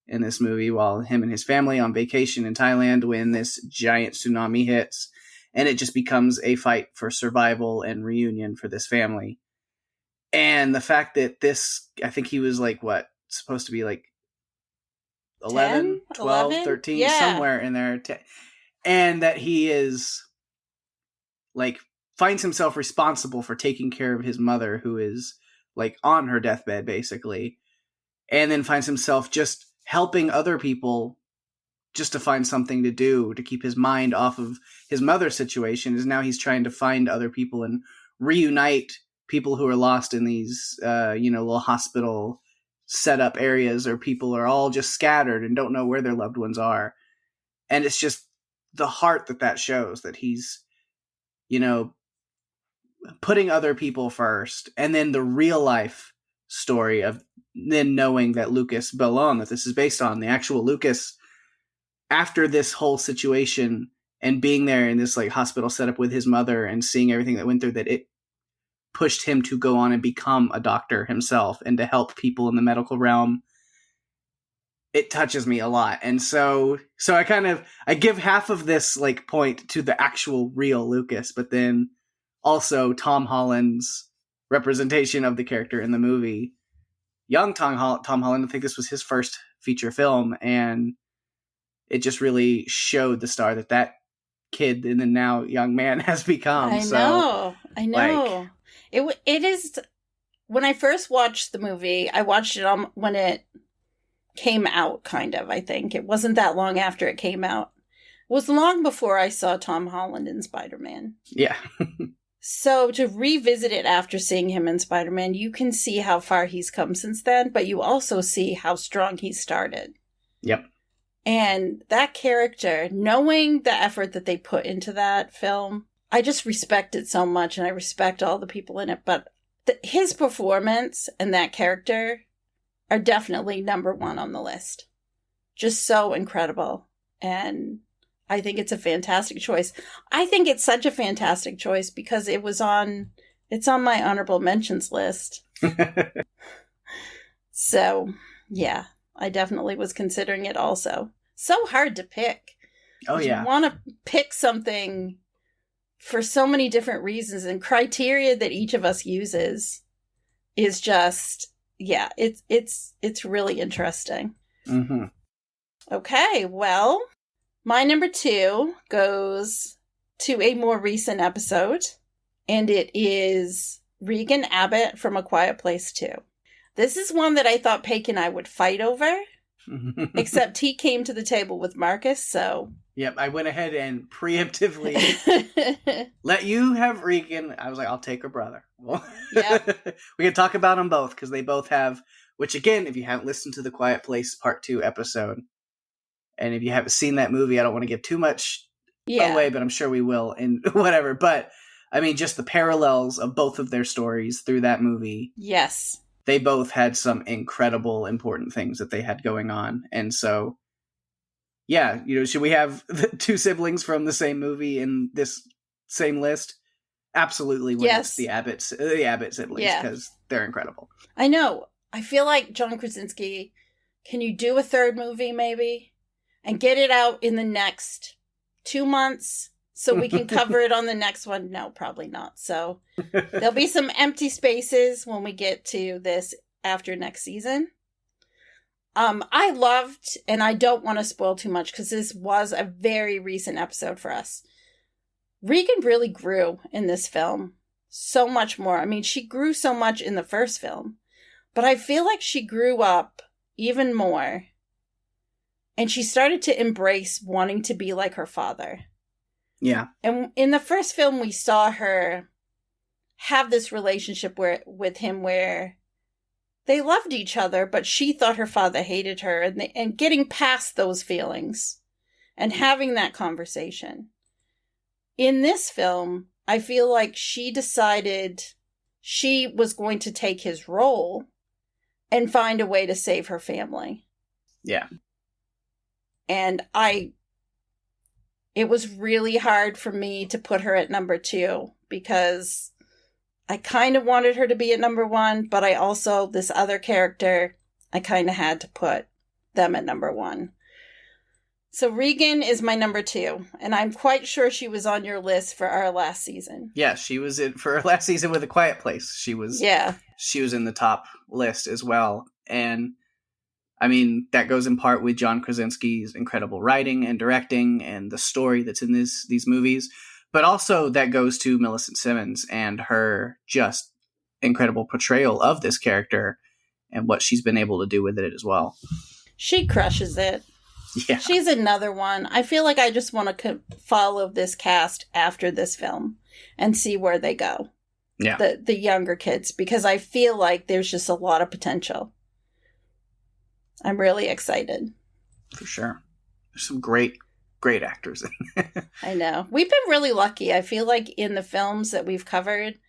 in this movie, while him and his family on vacation in Thailand when this giant tsunami hits, and it just becomes a fight for survival and reunion for this family. And the fact that I think he was like, supposed to be like 11, 12, 13, somewhere in there. and that he is, like, finds himself responsible for taking care of his mother, who is, like, on her deathbed, basically, and then finds himself just helping other people just to find something to do, to keep his mind off of his mother's situation, is now he's trying to find other people and reunite people who are lost in these, little hospital setup areas, or people are all just scattered and don't know where their loved ones are. And it's just the heart that shows, that he's, putting other people first, and then the real life story of then knowing that Lucas Bellon, that this is based on, the actual Lucas, after this whole situation and being there in this, like, hospital setup with his mother and seeing everything that went through, that it pushed him to go on and become a doctor himself and to help people in the medical realm. It touches me a lot. And so I give half of this, like, point to the actual real Lucas, but then also Tom Holland's representation of the character in the movie. Young Tom Holland, I think this was his first feature film, and it just really showed the star that kid and then now young man has become. I know. Like, it is. When I first watched the movie, I watched it when it came out, kind of, I think. It wasn't that long after it came out. It was long before I saw Tom Holland in Spider-Man. Yeah. So to revisit it after seeing him in Spider-Man, you can see how far he's come since then, but you also see how strong he started. Yep. And that character, knowing the effort that they put into that film, I just respect it so much, and I respect all the people in it. But his performance and that character are definitely number one on the list. Just so incredible. And I think it's a fantastic choice. I think it's such a fantastic choice because it's on my honorable mentions list. So, yeah, I definitely was considering it also. So hard to pick. Oh, yeah. You want to pick something for so many different reasons, and criteria that each of us uses is just, yeah, it's really interesting. Mm-hmm. Okay, well, my number 2 goes to a more recent episode, and it is Regan Abbott from A Quiet Place 2. This is one that I thought Pake and I would fight over, except he came to the table with Marcus, so... Yep, I went ahead and preemptively let you have Regan. I was like, I'll take her brother. Well, yep. We can talk about them both, because they both have... Which, again, if you haven't listened to the Quiet Place Part 2 episode, and if you haven't seen that movie, I don't want to give too much away, but I'm sure we will, and whatever. But, I mean, just the parallels of both of their stories through that movie. Yes. They both had some incredible, important things that they had going on. And so, yeah, should we have the 2 siblings from the same movie in this same list? Absolutely. When it's the Abbott siblings, because they're incredible. I know. I feel like John Krasinski, can you do a 3rd movie maybe? And get it out in the next 2 months so we can cover it on the next one? No, probably not. So there'll be some empty spaces when we get to this after next season. I loved, and I don't want to spoil too much because this was a very recent episode for us. Regan really grew in this film so much more. I mean, she grew so much in the first film, but I feel like she grew up even more. And she started to embrace wanting to be like her father. Yeah. And in the first film, we saw her have this relationship with him where they loved each other, but she thought her father hated her, and getting past those feelings and having that conversation. In this film, I feel like she decided she was going to take his role and find a way to save her family. Yeah. And it was really hard for me to put her at number 2 because I kind of wanted her to be at number 1, but I also, this other character, I kind of had to put them at number 1. So Regan is my number 2, and I'm quite sure she was on your list for our last season. Yeah, she was for our last season with A Quiet Place. She was in the top list as well. And I mean, that goes in part with John Krasinski's incredible writing and directing and the story that's in these movies. But also that goes to Millicent Simmons and her just incredible portrayal of this character and what she's been able to do with it as well. She crushes it. Yeah. She's another one. I feel like I just want to follow this cast after this film and see where they go. Yeah. The younger kids, because I feel like there's just a lot of potential. I'm really excited. For sure. There's some great actors in there. I know. We've been really lucky. I feel like in the films that we've covered,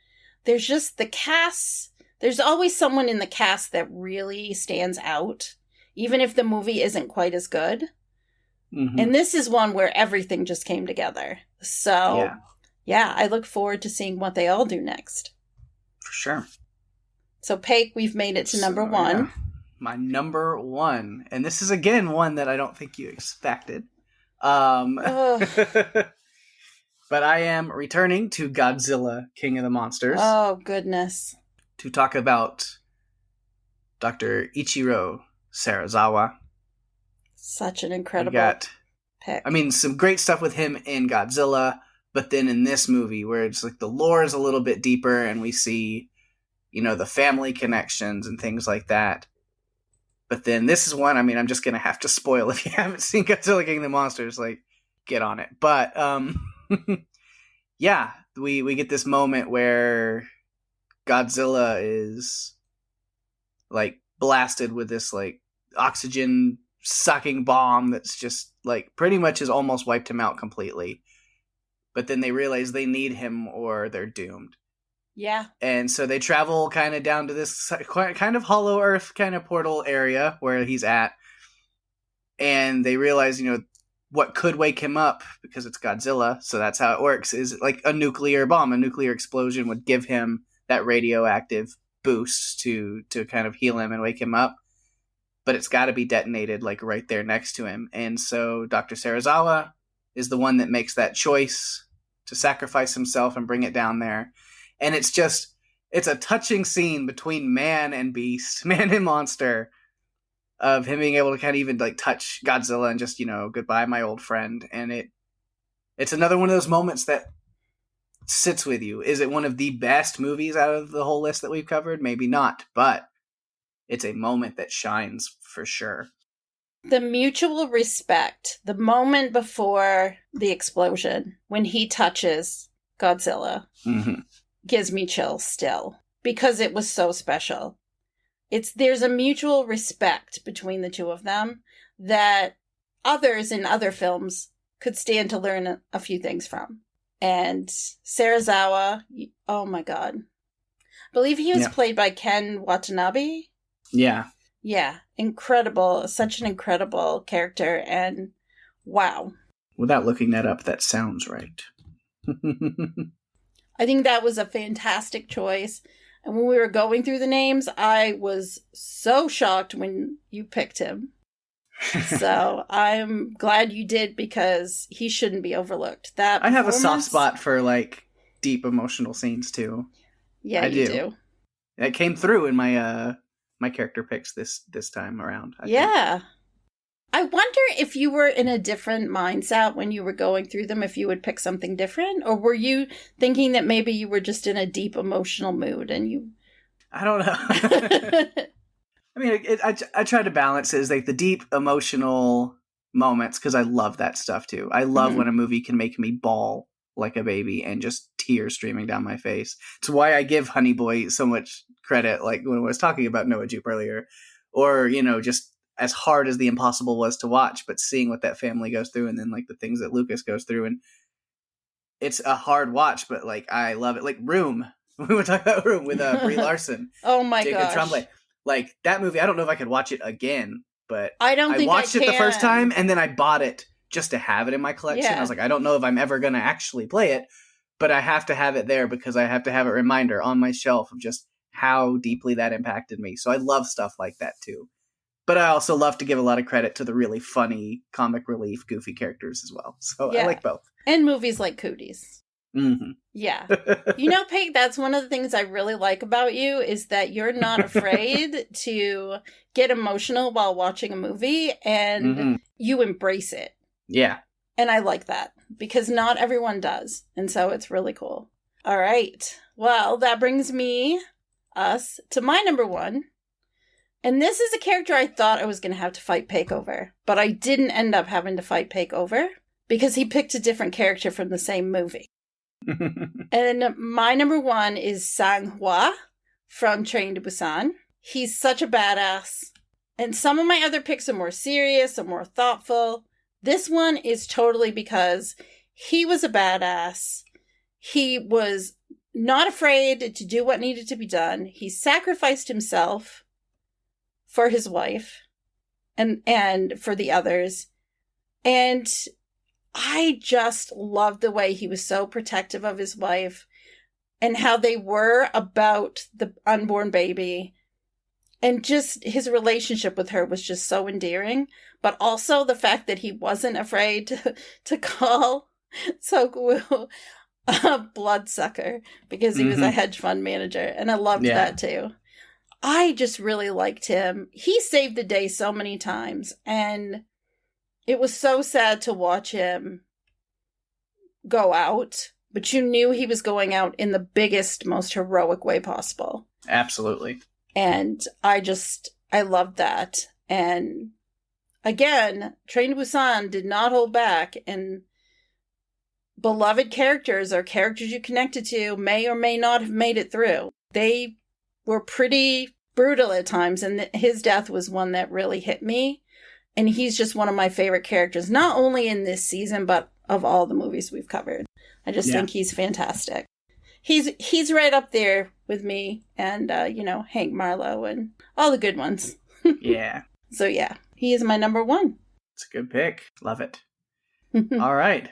there's just the cast. There's always someone in the cast that really stands out, even if the movie isn't quite as good. Mm-hmm. And this is one where everything just came together. So, yeah, I look forward to seeing what they all do next. For sure. So, Pake, we've made it to number one. Yeah. My number one. And this is, again, one that I don't think you expected. But I am returning to Godzilla, King of the Monsters. Oh, goodness. To talk about Dr. Ichiro Serizawa. Such an incredible pick. I mean, some great stuff with him in Godzilla, but then in this movie where it's like the lore is a little bit deeper and we see, the family connections and things like that. But then this is one, I mean, I'm just going to have to spoil if you haven't seen Godzilla King of the Monsters, like, get on it. But, yeah, we get this moment where Godzilla is, like, blasted with this, like, oxygen sucking bomb that's just, like, pretty much has almost wiped him out completely. But then they realize they need him or they're doomed. Yeah. And so they travel kind of down to this kind of hollow earth kind of portal area where he's at. And they realize, what could wake him up because it's Godzilla. So that's how it works, is like a nuclear bomb. A nuclear explosion would give him that radioactive boost to kind of heal him and wake him up. But it's got to be detonated like right there next to him. And so Dr. Serizawa is the one that makes that choice to sacrifice himself and bring it down there. And it's a touching scene between man and beast, man and monster, of him being able to kind of even like touch Godzilla and just, goodbye, my old friend. And it's another one of those moments that sits with you. Is it one of the best movies out of the whole list that we've covered? Maybe not, but it's a moment that shines for sure. The mutual respect, the moment before the explosion, when he touches Godzilla. Mm-hmm. Gives me chills still because it was so special. There's a mutual respect between the two of them that others in other films could stand to learn a few things from. And Serizawa, oh my God. I believe he was played by Ken Watanabe. Yeah. Yeah. Incredible. Such an incredible character. And wow. Without looking that up, that sounds right. I think that was a fantastic choice. And when we were going through the names, I was so shocked when you picked him. So I'm glad you did because he shouldn't be overlooked. I have a soft spot for like deep emotional scenes too. Yeah, you do. It came through in my my character picks this time around. I think. I wonder if you were in a different mindset when you were going through them, if you would pick something different, or were you thinking that maybe you were just in a deep emotional mood and you... I don't know. I mean, I try to balance it as like the deep emotional moments because I love that stuff too. I love when a movie can make me bawl like a baby and just tears streaming down my face. It's why I give Honey Boy so much credit, like when I was talking about Noah Jupe earlier, or, just as hard as The Impossible was to watch, but seeing what that family goes through and then like the things that Lucas goes through, and it's a hard watch, but like I love it. Like Room, we were talking about Room with Brie Larson. Oh my Jacob gosh. Tremblay. Like that movie, I don't know if I could watch it again, but I watched it the first time and then I bought it just to have it in my collection. Yeah. I was like, I don't know if I'm ever going to actually play it, but I have to have it there because I have to have a reminder on my shelf of just how deeply that impacted me. So I love stuff like that too. But I also love to give a lot of credit to the really funny, comic relief, goofy characters as well. So yeah. I like both. And movies like Cooties. Mm-hmm. Yeah. You know, Peg, that's one of the things I really like about you is that you're not afraid to get emotional while watching a movie and you embrace it. Yeah. And I like that because not everyone does. And so it's really cool. All right. Well, that brings us to my number one. And this is a character I thought I was going to have to fight Pake over, but I didn't end up having to fight Pake over because he picked a different character from the same movie. And my number one is Sang-hwa from Train to Busan. He's such a badass. And some of my other picks are more serious or more thoughtful. This one is totally because he was a badass. He was not afraid to do what needed to be done. He sacrificed himself for his wife and for the others. And I just loved the way he was so protective of his wife and how they were about the unborn baby. And just his relationship with her was just so endearing. But also the fact that he wasn't afraid to call Seok-woo a bloodsucker because he was a hedge fund manager. And I loved that too. I just really liked him. He saved the day so many times. And it was so sad to watch him go out. But you knew he was going out in the biggest, most heroic way possible. Absolutely. And I loved that. And again, Train to Busan did not hold back. And beloved characters or characters you connected to may or may not have made it through. They were pretty brutal at times. And his death was one that really hit me. And he's just one of my favorite characters, not only in this season, but of all the movies we've covered. I just think he's fantastic. He's right up there with me and, Hank Marlowe and all the good ones. Yeah. So, yeah, he is my number one. It's a good pick. Love it. All right.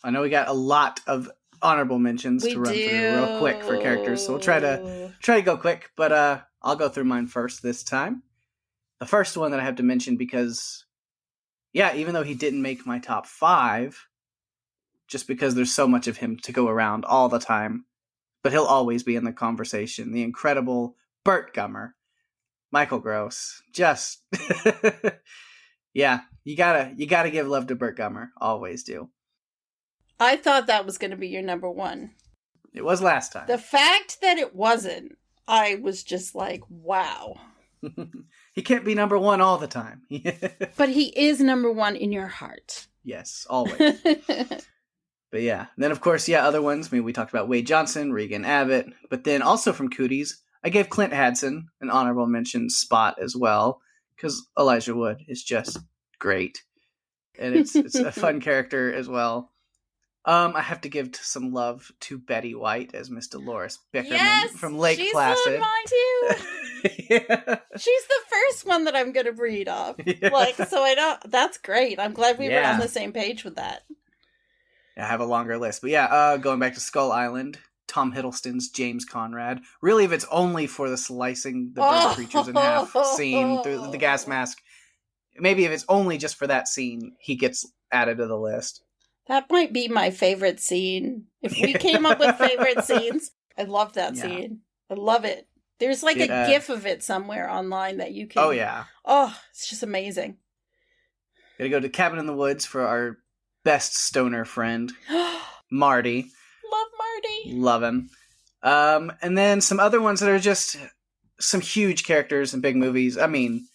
I know we got a lot of honorable mentions to run through real quick for characters, so we'll try to go quick, but I'll go through mine first this time. The first one that I have to mention because, even though he didn't make my top 5, just because there's so much of him to go around all the time, but he'll always be in the conversation. The incredible Burt Gummer, Michael Gross. Just, you gotta give love to Burt Gummer. Always do. I thought that was going to be your number one. It was last time. The fact that it wasn't, I was just like, wow. He can't be number one all the time. But he is number one in your heart. Yes, always. But yeah, then of course, other ones. I mean, we talked about Wade Johnson, Regan, Abbott, but then also from Cooties, I gave Clint Hadson an honorable mention spot as well, because Elijah Wood is just great. And it's a fun character as well. I have to give some love to Betty White as Miss Dolores Bickerman from Lake Placid. She's on mine too. She's the first one that I'm going to read off. Yeah. That's great. I'm glad we were on the same page with that. I have a longer list. But going back to Skull Island, Tom Hiddleston's James Conrad. Really, if it's only for the slicing the bird creatures in half scene through the gas mask, maybe if it's only just for that scene, he gets added to the list. That might be my favorite scene. If we came up with favorite scenes, I love that scene. I love it. There's a GIF of it somewhere online that you can... Oh, yeah. Oh, it's just amazing. Gotta go to Cabin in the Woods for our best stoner friend, Marty. Love Marty. Love him. And then some other ones that are just some huge characters in big movies. I mean,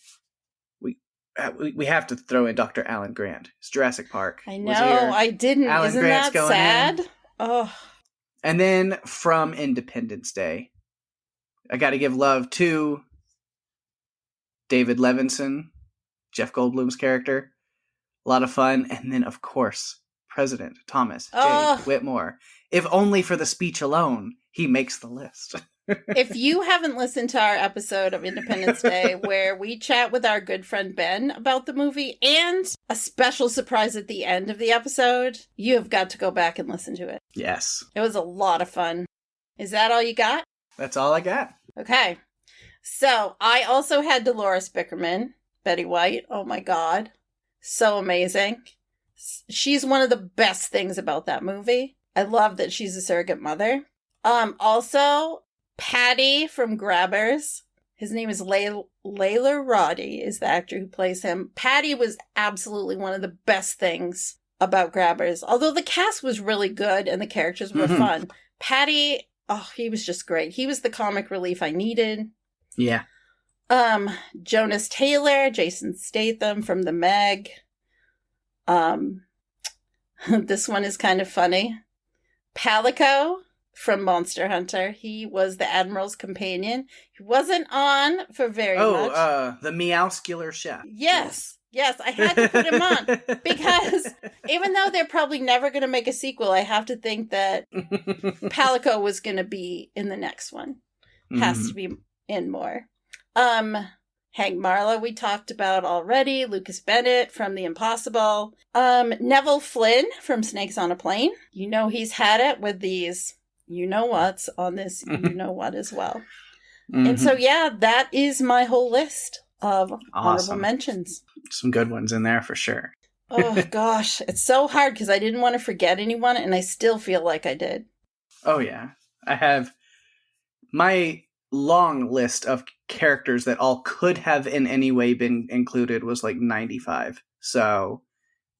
we have to throw in Dr. Alan Grant. It's Jurassic Park. I know, I didn't. Alan Isn't Grant's that sad? Oh. And then from Independence Day, I got to give love to David Levinson, Jeff Goldblum's character. A lot of fun. And then, of course, President Thomas J. Whitmore. If only for the speech alone, he makes the list. If you haven't listened to our episode of Independence Day, where we chat with our good friend Ben about the movie and a special surprise at the end of the episode, you have got to go back and listen to it. Yes. It was a lot of fun. Is that all you got? That's all I got. Okay. So I also had Dolores Bickerman, Betty White. Oh my God. So amazing. She's one of the best things about that movie. I love that she's a surrogate mother. Also, Patty from Grabbers. His name is Layla Roddy is the actor who plays him. Patty was absolutely one of the best things about Grabbers. Although the cast was really good and the characters were fun. Patty, he was just great. He was the comic relief I needed. Yeah. Jonas Taylor, Jason Statham from The Meg. This one is kind of funny. Palico from Monster Hunter. He was the Admiral's companion. He wasn't on for very much. The Meowscular chef. Yes, I had to put him on because even though they're probably never going to make a sequel, I have to think that Palico was going to be in the next one. Has to be in more. Hank Marlowe we talked about already. Lucas Bennett from The Impossible. Neville Flynn from Snakes on a Plane. You know he's had it with these you-know-whats on this you-know-what as well. And so, yeah, that is my whole list of honorable mentions. Some good ones in there for sure. Oh, gosh. It's so hard because I didn't want to forget anyone, and I still feel like I did. Oh, yeah. I have my long list of characters that all could have in any way been included was like 95. So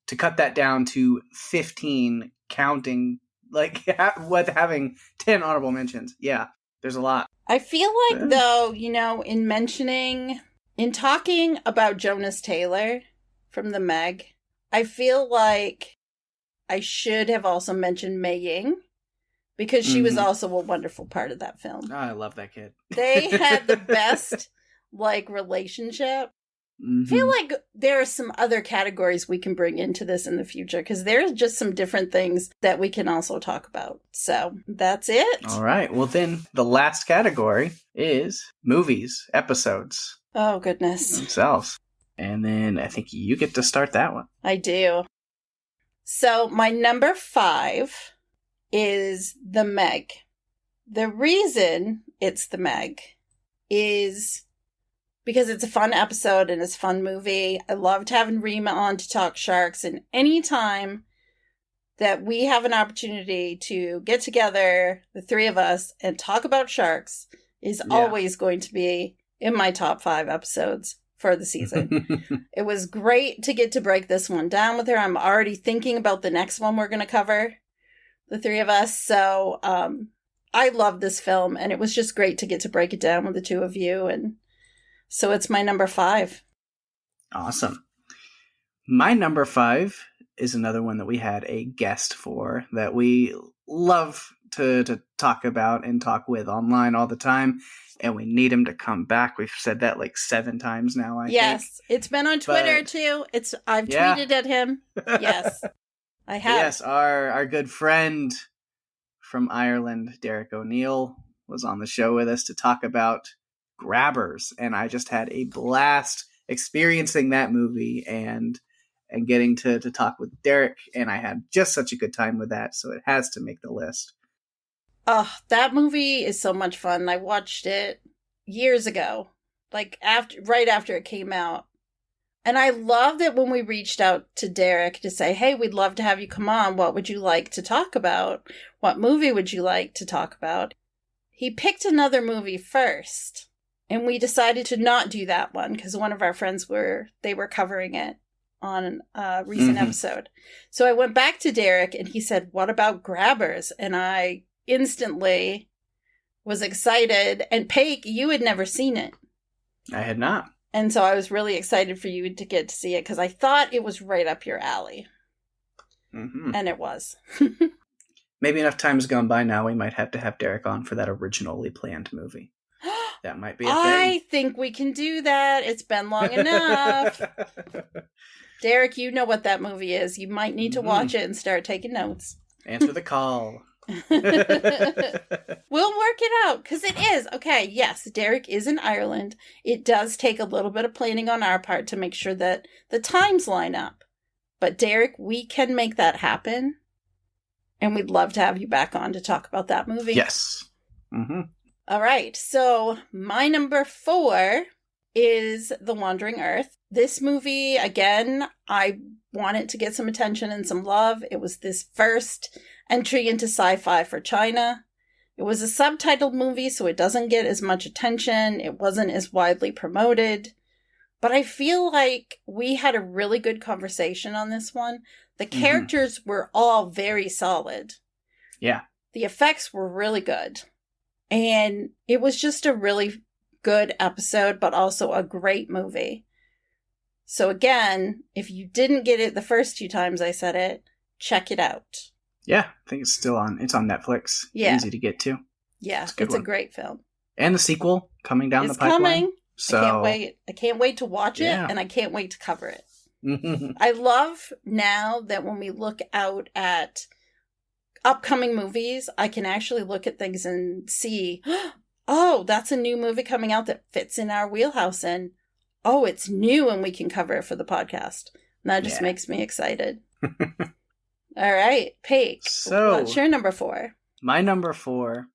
to cut that down to 15, counting, like with having 10 honorable mentions. Yeah, there's a lot. I feel like, though, in talking about Jonas Taylor from The Meg, I feel like I should have also mentioned Mei Ying because she was also a wonderful part of that film. Oh, I love that kid. They had the best, relationship. I feel like there are some other categories we can bring into this in the future because there's just some different things that we can also talk about. So that's it. All right. Well, then the last category is movies, episodes. Oh, goodness. Themselves. And then I think you get to start that one. I do. So my number 5 is The Meg. The reason it's The Meg is because it's a fun episode and it's a fun movie. I loved having Rima on to talk sharks, and any time that we have an opportunity to get together, the three of us, and talk about sharks is always going to be in my top 5 episodes for the season. It was great to get to break this one down with her. I'm already thinking about the next one we're going to cover, the three of us. So I love this film, and it was just great to get to break it down with the two of you. And so it's my number 5. Awesome. My number 5 is another one that we had a guest for that we love to talk about and talk with online all the time. And we need him to come back. We've said that like 7 times now, I think. It's been on Twitter too. I've tweeted at him. Yes, I have. Yes, our good friend from Ireland, Derek O'Neill, was on the show with us to talk about Grabbers. And I just had a blast experiencing that movie and getting to talk with Derek. And I had just such a good time with that. So it has to make the list. Oh, that movie is so much fun. I watched it years ago, right after it came out. And I loved it when we reached out to Derek to say, hey, we'd love to have you come on. What would you like to talk about? What movie would you like to talk about? He picked another movie first, and we decided to not do that one because one of our friends were covering it on a recent episode. So I went back to Derek, and he said, what about Grabbers? And I instantly was excited. And Pake, you had never seen it. I had not. And so I was really excited for you to get to see it because I thought it was right up your alley. And it was. Maybe enough time has gone by now, we might have to have Derek on for that originally planned movie. That might be a thing. I think we can do that. It's been long enough. Derek, you know what that movie is. You might need to watch it and start taking notes. Answer the call. We'll work it out because it is okay. Yes, Derek is in Ireland. It does take a little bit of planning on our part to make sure that the times line up, but Derek, we can make that happen, and we'd love to have you back on to talk about that movie. Yes. All right, so my number 4 is The Wandering Earth. This movie, again, I want it to get some attention and some love. It was this first entry into sci-fi for China. It was a subtitled movie, so it doesn't get as much attention. It wasn't as widely promoted. But I feel like we had a really good conversation on this one. The characters were all very solid. Yeah. The effects were really good. And it was just a really good episode, but also a great movie. So again, if you didn't get it the first 2 times I said it, check it out. Yeah, I think it's still on. It's on Netflix. Yeah. Easy to get to. Yeah, it's a great film. And the sequel coming down the pipeline. It's coming. So, I can't wait. I can't wait to watch it, and I can't wait to cover it. I love now that when we look out at upcoming movies, I can actually look at things and see, oh, that's a new movie coming out that fits in our wheelhouse, and oh, it's new and we can cover it for the podcast. And that just makes me excited. All right, Pake. So, what's your number 4? My number 4,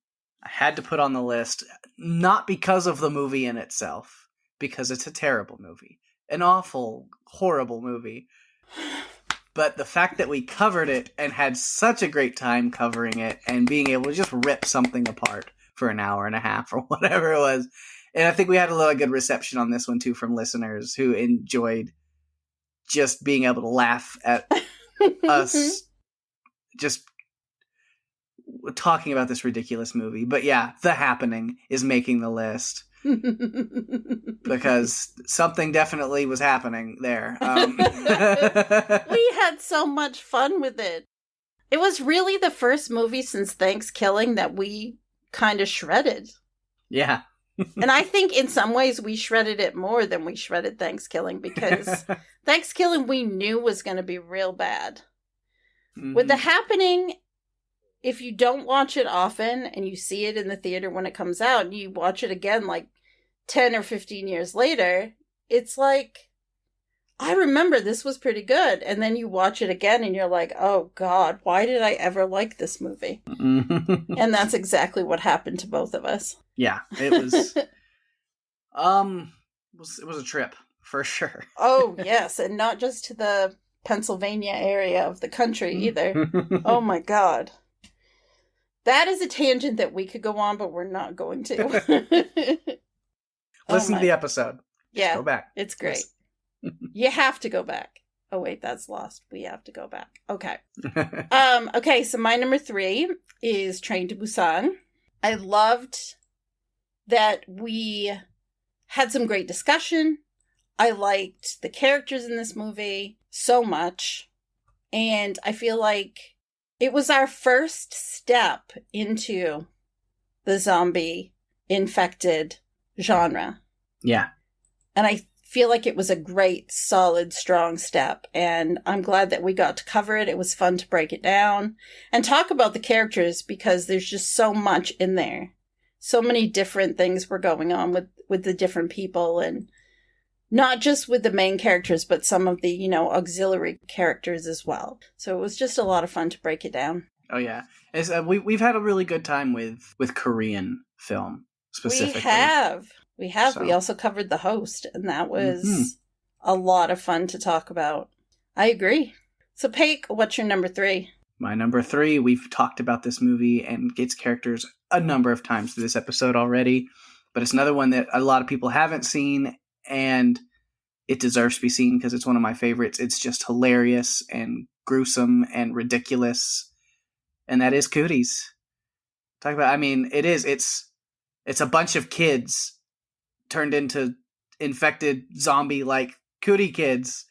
I had to put on the list, not because of the movie in itself, because it's a terrible movie. An awful, horrible movie. But the fact that we covered it and had such a great time covering it and being able to just rip something apart for an hour and a half or whatever it was. And I think we had a lot of good reception on this one too from listeners who enjoyed just being able to laugh at us just talking about this ridiculous movie. But yeah, The Happening is making the list. Because something definitely was happening there. We had so much fun with it. It was really the first movie since Thanksgiving that we kind of shredded. Yeah. And I think in some ways we shredded it more than we shredded Thanksgiving, because Thanksgiving we knew was going to be real bad. With The Happening, if you don't watch it often and you see it in the theater when it comes out and you watch it again like 10 or 15 years later, it's like, I remember this was pretty good. And then you watch it again and you're like, oh God, why did I ever like this movie? And that's exactly what happened to both of us. Yeah, it was, it was a trip for sure. Oh yes. And not just to the Pennsylvania area of the country either. Oh my God. That is a tangent that we could go on, but we're not going to. Listen to the episode. Yeah. Just go back. It's great. You have to go back. Oh, wait, that's lost. We have to go back. Okay. Okay, so my number 3 is Train to Busan. I loved that we had some great discussion. I liked the characters in this movie so much. And I feel like it was our first step into the zombie infected genre. Yeah. And I feel like it was a great, solid, strong step. And I'm glad that we got to cover it. It was fun to break it down and talk about the characters, because there's just so much in there. So many different things were going on with the different people, and not just with the main characters, but some of the, auxiliary characters as well. So it was just a lot of fun to break it down. Oh, yeah. We've had a really good time with Korean film, specifically. We have. So. We also covered The Host, and that was a lot of fun to talk about. I agree. So, Pake, what's your number 3? My number 3, we've talked about this movie and its characters a number of times through this episode already, but it's another one that a lot of people haven't seen, and it deserves to be seen because it's one of my favorites. It's just hilarious and gruesome and ridiculous, and that is Cooties. Talk about, it's a bunch of kids turned into infected zombie-like cootie kids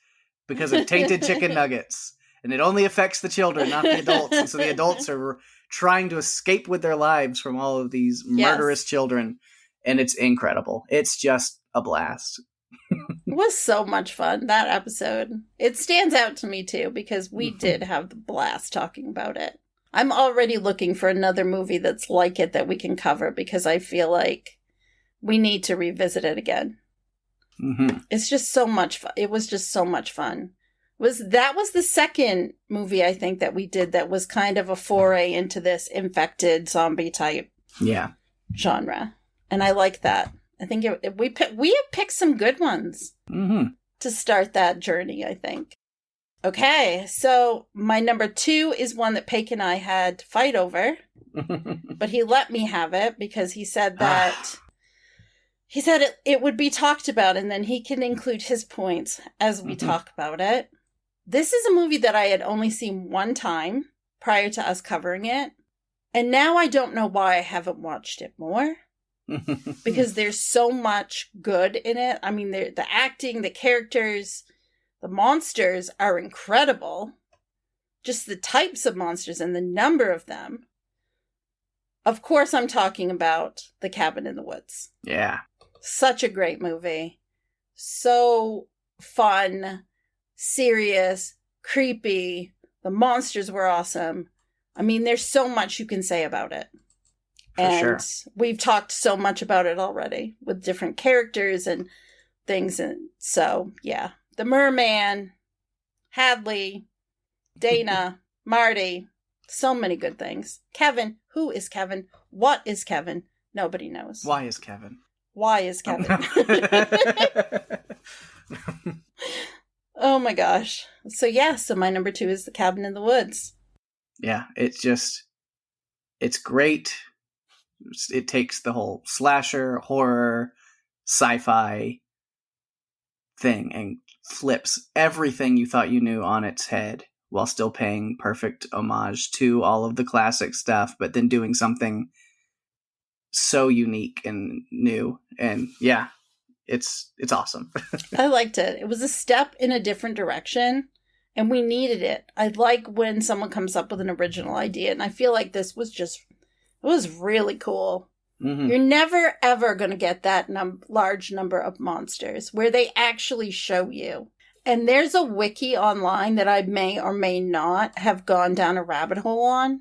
because of tainted chicken nuggets. And it only affects the children, not the adults. And so the adults are trying to escape with their lives from all of these murderous children. And it's incredible. It's just a blast. It was so much fun, that episode. It stands out to me, too, because we did have the blast talking about it. I'm already looking for another movie that's like it that we can cover, because I feel like we need to revisit it again. It's just so much fun. It was just so much fun. That was the second movie, I think, that we did that was kind of a foray into this infected zombie type genre. And I like that. I think we have picked some good ones to start that journey, I think. Okay, so my number 2 is one that Pake and I had to fight over, but he let me have it because he said that it would be talked about, and then he can include his points as we talk about it. This is a movie that I had only seen one time prior to us covering it, and now I don't know why I haven't watched it more. Because there's so much good in it. I mean, the acting, the characters, the monsters are incredible. Just the types of monsters and the number of them. Of course, I'm talking about The Cabin in the Woods. Yeah. Such a great movie. So fun, serious, creepy. The monsters were awesome. I mean, there's so much you can say about it. And we've talked so much about it already with different characters and things. And so, yeah. The Merman, Hadley, Dana, Marty. So many good things. Kevin. Who is Kevin? What is Kevin? Nobody knows. Why is Kevin? Why is Kevin? Oh my gosh. So, yeah. So my number 2 is The Cabin in the Woods. Yeah. It's great. It takes the whole slasher, horror, sci-fi thing and flips everything you thought you knew on its head while still paying perfect homage to all of the classic stuff, but then doing something so unique and new. And yeah, it's awesome. I liked it. It was a step in a different direction, and we needed it. I like when someone comes up with an original idea, and I feel like this was it was really cool. Mm-hmm. You're never, ever going to get that large number of monsters where they actually show you. And there's a wiki online that I may or may not have gone down a rabbit hole on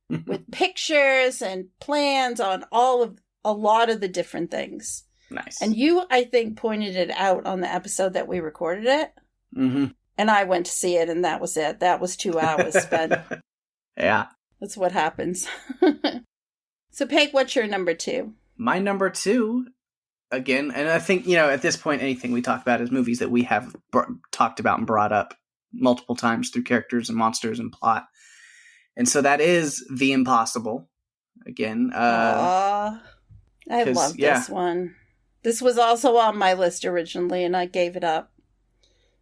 with pictures and plans on a lot of the different things. Nice. And you, I think, pointed it out on the episode that we recorded it. Mm-hmm. And I went to see it, and that was it. That was 2 hours spent. Yeah. That's what happens. So, Peg, what's your number 2? My number 2, again, and I think, at this point, anything we talk about is movies that we have talked about and brought up multiple times through characters and monsters and plot. And so that is The Impossible. Again. I love this one. This was also on my list originally, and I gave it up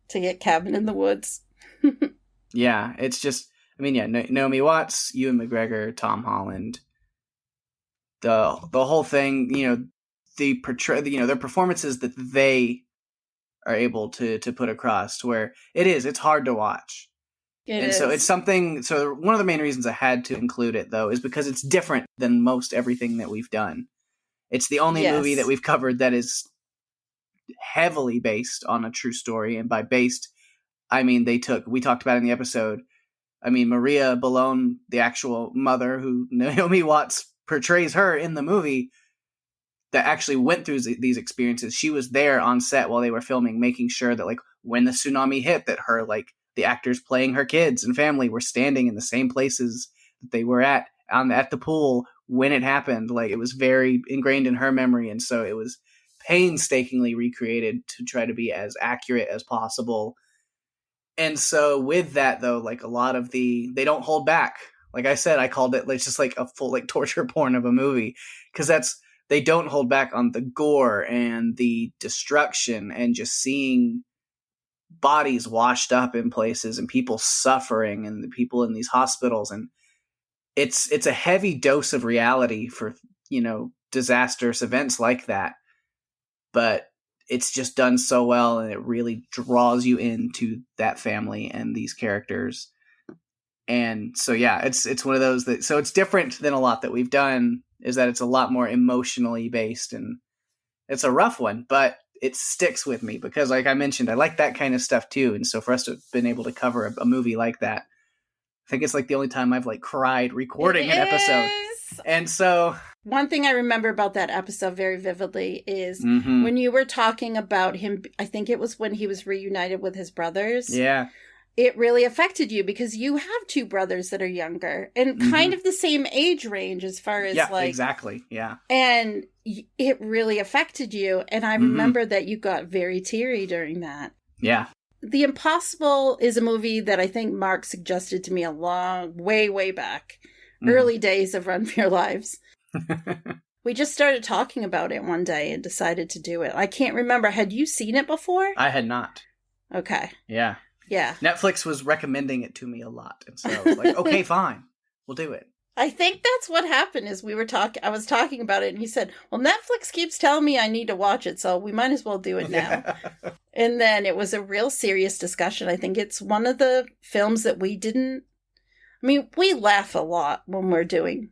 to get Cabin in the Woods. Yeah, it's just... Naomi Watts, Ewan McGregor, Tom Holland, the whole thing, they portray, their performances that they are able to put across, where it's hard to watch. So it's something, so one of the main reasons I had to include it, though, is because it's different than most everything that we've done. It's the only movie that we've covered that is heavily based on a true story, and by based, we talked about in the episode, Maria Ballone, the actual mother who Naomi Watts portrays her in the movie, that actually went through these experiences. She was there on set while they were filming, making sure that, when the tsunami hit, that her, the actors playing her kids and family were standing in the same places that they were at the pool when it happened. It was very ingrained in her memory, and so it was painstakingly recreated to try to be as accurate as possible. And so with that, though, a lot of they don't hold back. Like I said, I called it just a full torture porn of a movie, because they don't hold back on the gore and the destruction and just seeing bodies washed up in places and people suffering and the people in these hospitals. And it's a heavy dose of reality for, disastrous events like that. But it's just done so well, and it really draws you into that family and these characters. And so, yeah, it's one of those so it's different than a lot that we've done, is that it's a lot more emotionally based, and it's a rough one, but it sticks with me because, like I mentioned, I like that kind of stuff too. And so for us to have been able to cover a movie like that, I think it's the only time I've cried recording an episode. And so one thing I remember about that episode very vividly is when you were talking about him, I think it was when he was reunited with his brothers. Yeah. It really affected you because you have 2 brothers that are younger and kind of the same age range as far as exactly. Yeah. And it really affected you. And I remember that you got very teary during that. Yeah. The Impossible is a movie that I think Mark suggested to me a long, way back. Early days of Run for Your Lives. We just started talking about it one day and decided to do it. I can't remember. Had you seen it before? I had not. Okay. Yeah. Yeah. Netflix was recommending it to me a lot. And so I was like, okay, fine. We'll do it. I think that's what happened is I was talking about it and he said, well, Netflix keeps telling me I need to watch it, so we might as well do it now. Yeah. And then it was a real serious discussion. I think it's one of the films that we laugh a lot when we're doing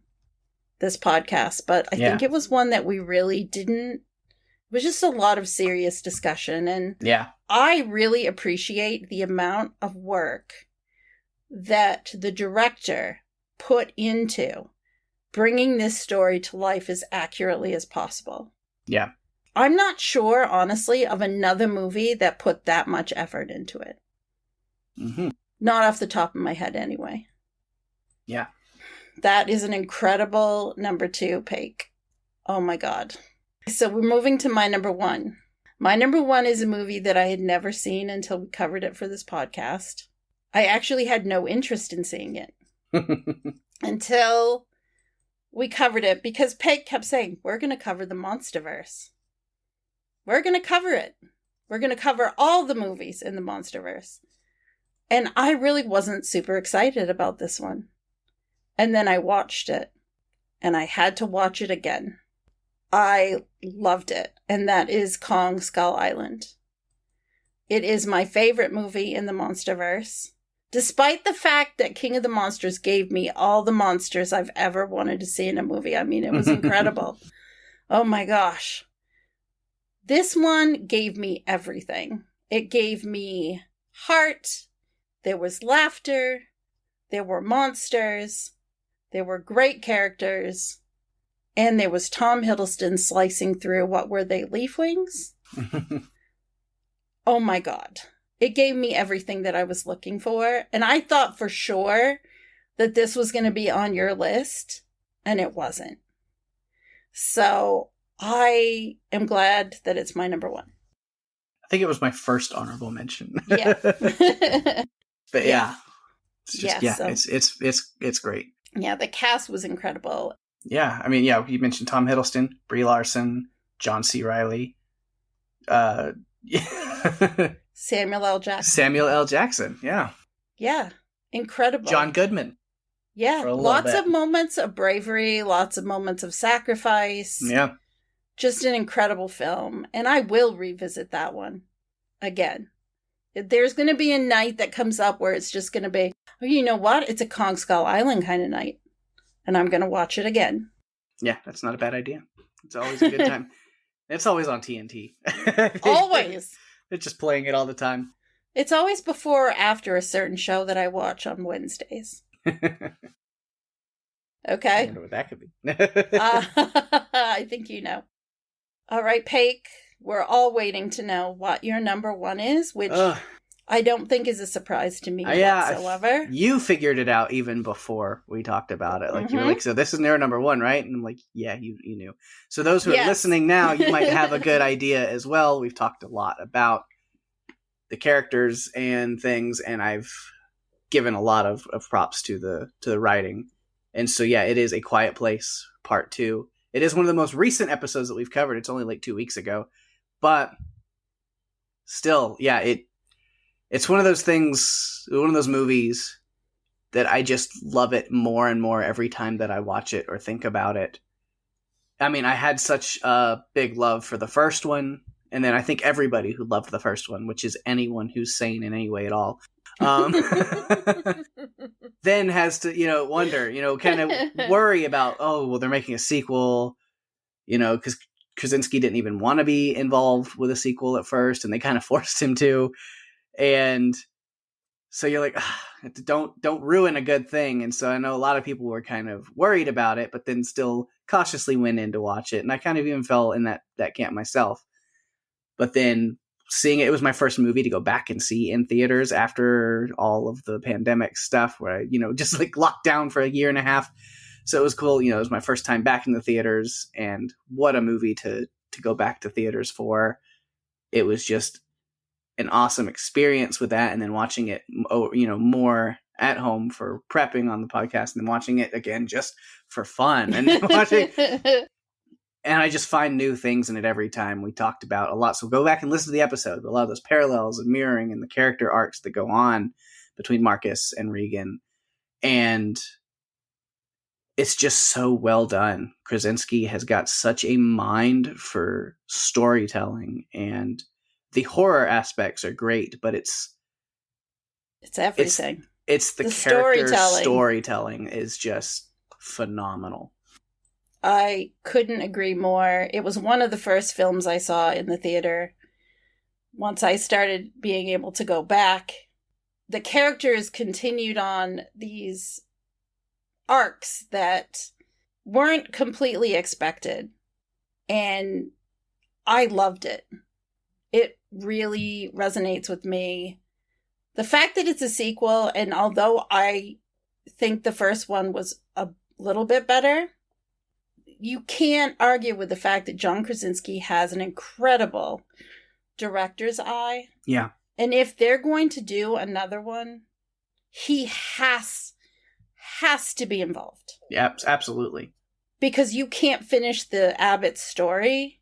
this podcast, but I think it was one that we really didn't. It was just a lot of serious discussion. And I really appreciate the amount of work that the director put into bringing this story to life as accurately as possible. Yeah. I'm not sure, honestly, of another movie that put that much effort into it. Mm-hmm. Not off the top of my head, anyway. Yeah. That is an incredible number 2, Pake. Oh, my God. So we're moving to my number 1. My number 1 is a movie that I had never seen until we covered it for this podcast. I actually had no interest in seeing it until we covered it because Peg kept saying, we're going to cover the Monsterverse. We're going to cover it. We're going to cover all the movies in the Monsterverse. And I really wasn't super excited about this one. And then I watched it. And I had to watch it again. I loved it. And that is Kong Skull Island. It is my favorite movie in the Monsterverse. Despite the fact that King of the Monsters gave me all the monsters I've ever wanted to see in a movie. I mean, it was incredible. Oh my gosh. This one gave me everything. It gave me heart. There was laughter. There were monsters. There were great characters. And there was Tom Hiddleston slicing through, what were they, leaf wings? Oh my God. It gave me everything that I was looking for. And I thought for sure that this was going to be on your list. And it wasn't. So I am glad that it's my number 1. I think it was my first honorable mention. Yeah. But yeah. It's just, it's great. Yeah, the cast was incredible. Yeah, I mean, you mentioned Tom Hiddleston, Brie Larson, John C. Reilly, Samuel L. Jackson. Samuel L. Jackson, yeah. Yeah, incredible. John Goodman. Yeah, lots of moments of bravery, lots of moments of sacrifice. Yeah. Just an incredible film, and I will revisit that one again. There's going to be a night that comes up where it's just going to be, oh, you know what? It's a Kong Skull Island kind of night. And I'm going to watch it again. Yeah, that's not a bad idea. It's always a good time. It's always on TNT. Always. They're just playing it all the time. It's always before or after a certain show that I watch on Wednesdays. Okay? I wonder what that could be. I think you know. All right, Pake. We're all waiting to know what your number 1 is, which I don't think is a surprise to me whatsoever. You figured it out even before we talked about it. Like, you were like, so this is their number 1, right? And I'm like, yeah, you knew. So those who are listening now, you might have a good idea as well. We've talked a lot about the characters and things, and I've given a lot of props to the writing. And so, yeah, it is A Quiet Place Part 2. It is one of the most recent episodes that we've covered. It's only like 2 weeks ago. But still, yeah, it's one of those things, one of those movies that I just love it more and more every time that I watch it or think about it. I mean, I had such a big love for the first one, and then I think everybody who loved the first one, which is anyone who's sane in any way at all, then has to, wonder, kind of worry about, oh, well, they're making a sequel, because Krasinski didn't even want to be involved with a sequel at first, and they kind of forced him to. And so you're like, don't ruin a good thing. And so I know a lot of people were kind of worried about it, but then still cautiously went in to watch it. And I kind of even fell in that camp myself. But then seeing it was my first movie to go back and see in theaters after all of the pandemic stuff where I, just like locked down for a year and a half. So it was cool. It was my first time back in the theaters, and what a movie to go back to theaters for. It was just an awesome experience with that, and then watching it, more at home for prepping on the podcast, and then watching it again just for fun, and watching. And I just find new things in it every time. We talked about a lot, so go back and listen to the episode. A lot of those parallels and mirroring and the character arcs that go on between Marcus and Regan, and it's just so well done. Krasinski has got such a mind for storytelling, and the horror aspects are great, but it's everything. It's the character storytelling is just phenomenal. I couldn't agree more. It was one of the first films I saw in the theater. Once I started being able to go back, the characters continued on these arcs that weren't completely expected. And I loved it. It really resonates with me. The fact that it's a sequel, and although I think the first one was a little bit better, you can't argue with the fact that John Krasinski has an incredible director's eye. Yeah. And if they're going to do another one, he has to be involved. Yeah, absolutely. Because you can't finish the Abbott story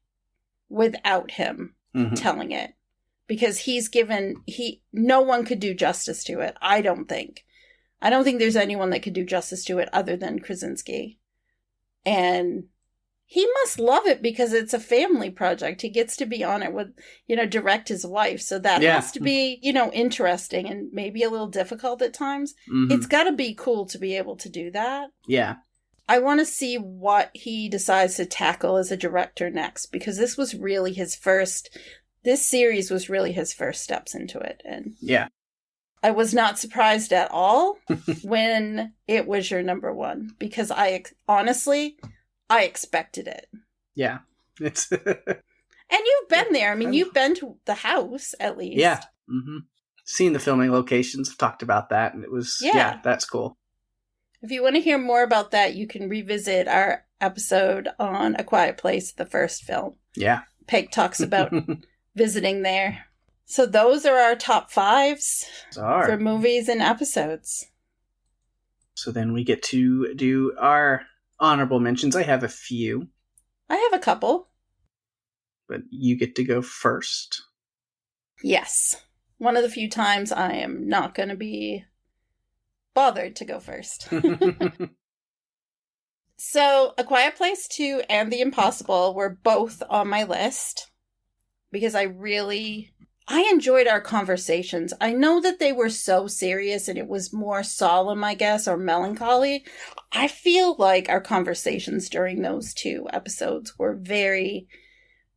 without him telling it. Because no one could do justice to it, I don't think. I don't think there's anyone that could do justice to it other than Krasinski. And he must love it because it's a family project. He gets to be on it with, direct his wife. So that has to be, interesting and maybe a little difficult at times. Mm-hmm. It's got to be cool to be able to do that. Yeah. I want to see what he decides to tackle as a director next, because this series was really his first steps into it. And yeah. I was not surprised at all when it was your number one, because I expected it. Yeah. It's and you've been there. I mean, you've been to the house, at least. Yeah. Mm-hmm. Seen the filming locations, I've talked about that, and it was, that's cool. If you want to hear more about that, you can revisit our episode on A Quiet Place, the first film. Yeah. Peg talks about visiting there. So those are our top fives for movies and episodes. So then we get to do our honorable mentions. I have a few. I have a couple. But you get to go first. Yes. One of the few times I am not going to be bothered to go first. So, A Quiet Place 2 and The Impossible were both on my list because I enjoyed our conversations. I know that they were so serious and it was more solemn, I guess, or melancholy. I feel like our conversations during those two episodes were very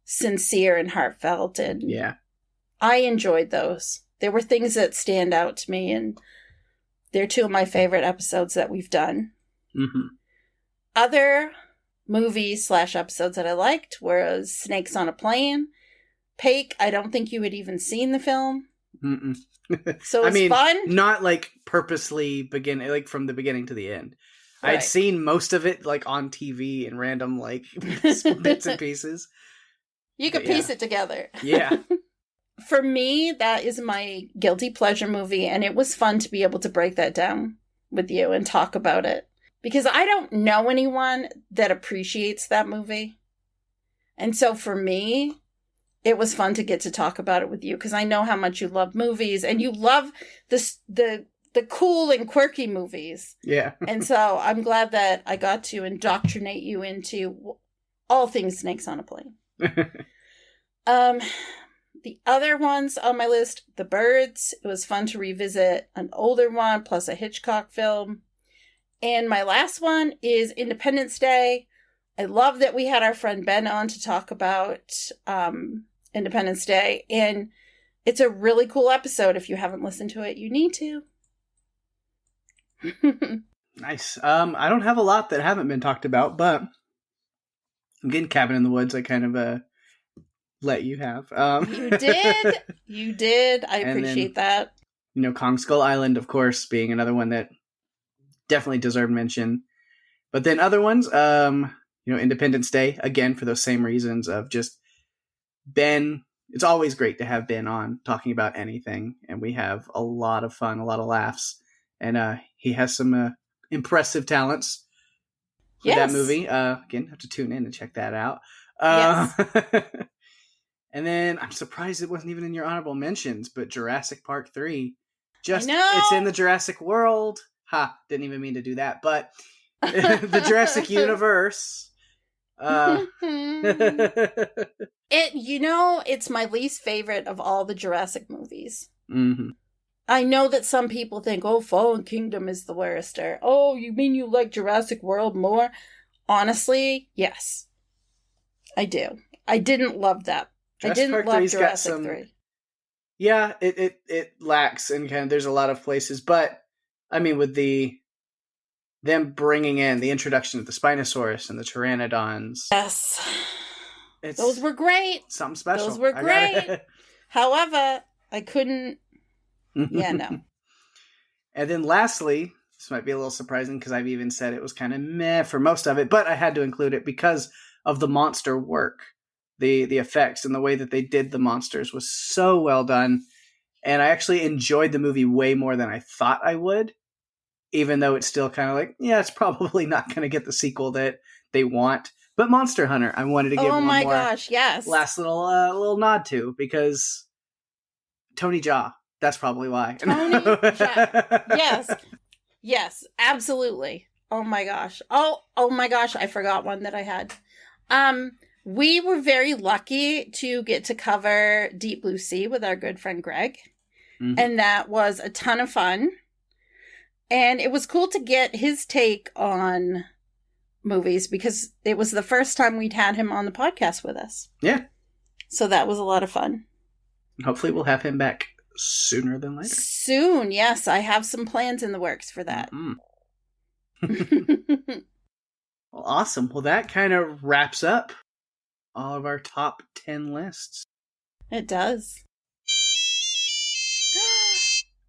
sincere and heartfelt, and I enjoyed those. There were things that stand out to me, and they're two of my favorite episodes that we've done. Mm-hmm. Other movies / episodes that I liked was Snakes on a Plane. Pake, I don't think you had even seen the film. Mm-mm. So it was fun. Not like purposely from the beginning to the end. Right. I'd seen most of it like on TV in random bits and pieces. You could piece it together. Yeah. For me, that is my guilty pleasure movie, and it was fun to be able to break that down with you and talk about it. Because I don't know anyone that appreciates that movie. And so for me, it was fun to get to talk about it with you, because I know how much you love movies, and you love the cool and quirky movies. Yeah. And so I'm glad that I got to indoctrinate you into all things Snakes on a Plane. The other ones on my list, The Birds. It was fun to revisit an older one, plus a Hitchcock film. And my last one is Independence Day. I love that we had our friend Ben on to talk about Independence Day. And it's a really cool episode. If you haven't listened to it, you need to. Nice. I don't have a lot that haven't been talked about, but again, Cabin in the Woods, I kind of let you have. You did. I appreciate that. Kong Skull Island, of course, being another one that definitely deserved mention. But then other ones, Independence Day, again, for those same reasons of just Ben it's always great to have Ben on talking about anything, and we have a lot of fun, a lot of laughs, and he has some impressive talents for that movie. Again, have to tune in and check that out. Yes. And then I'm surprised it wasn't even in your honorable mentions, but Jurassic Park 3. It's in the Jurassic World. Didn't even mean to do that, but the Jurassic Universe. It's my least favorite of all the Jurassic movies. Mm-hmm. I know that some people think, oh, Fallen Kingdom is the worst, or, oh, you mean you like Jurassic World more? Honestly, yes. I do. I didn't love that. Jurassic Park love 3's Jurassic got some, 3. Yeah, it lacks, and kind of there's a lot of places, but I mean, with them bringing in the introduction of the Spinosaurus and the Pteranodons. Yes. Those were great. Something special. Those were great. However, I couldn't. Yeah, no. And then lastly, this might be a little surprising because I've even said it was kind of meh for most of it, but I had to include it because of the monster work. The effects and the way that they did the monsters was so well done. And I actually enjoyed the movie way more than I thought I would, even though it's still kind of like, yeah, it's probably not going to get the sequel that they want. But Monster Hunter, I wanted to give one more yes. last little nod to, because Tony Jaa. That's probably why. Tony Jaa. Yes, absolutely. Oh my gosh. Oh my gosh, I forgot one that I had. We were very lucky to get to cover Deep Blue Sea with our good friend Greg. Mm-hmm. And that was a ton of fun. And it was cool to get his take on movies because it was the first time we'd had him on the podcast with us. Yeah. So that was a lot of fun. Hopefully we'll have him back sooner than later. Soon, yes. I have some plans in the works for that. Mm-hmm. Well, awesome. Well, that kind of wraps up all of our top 10 lists. It does.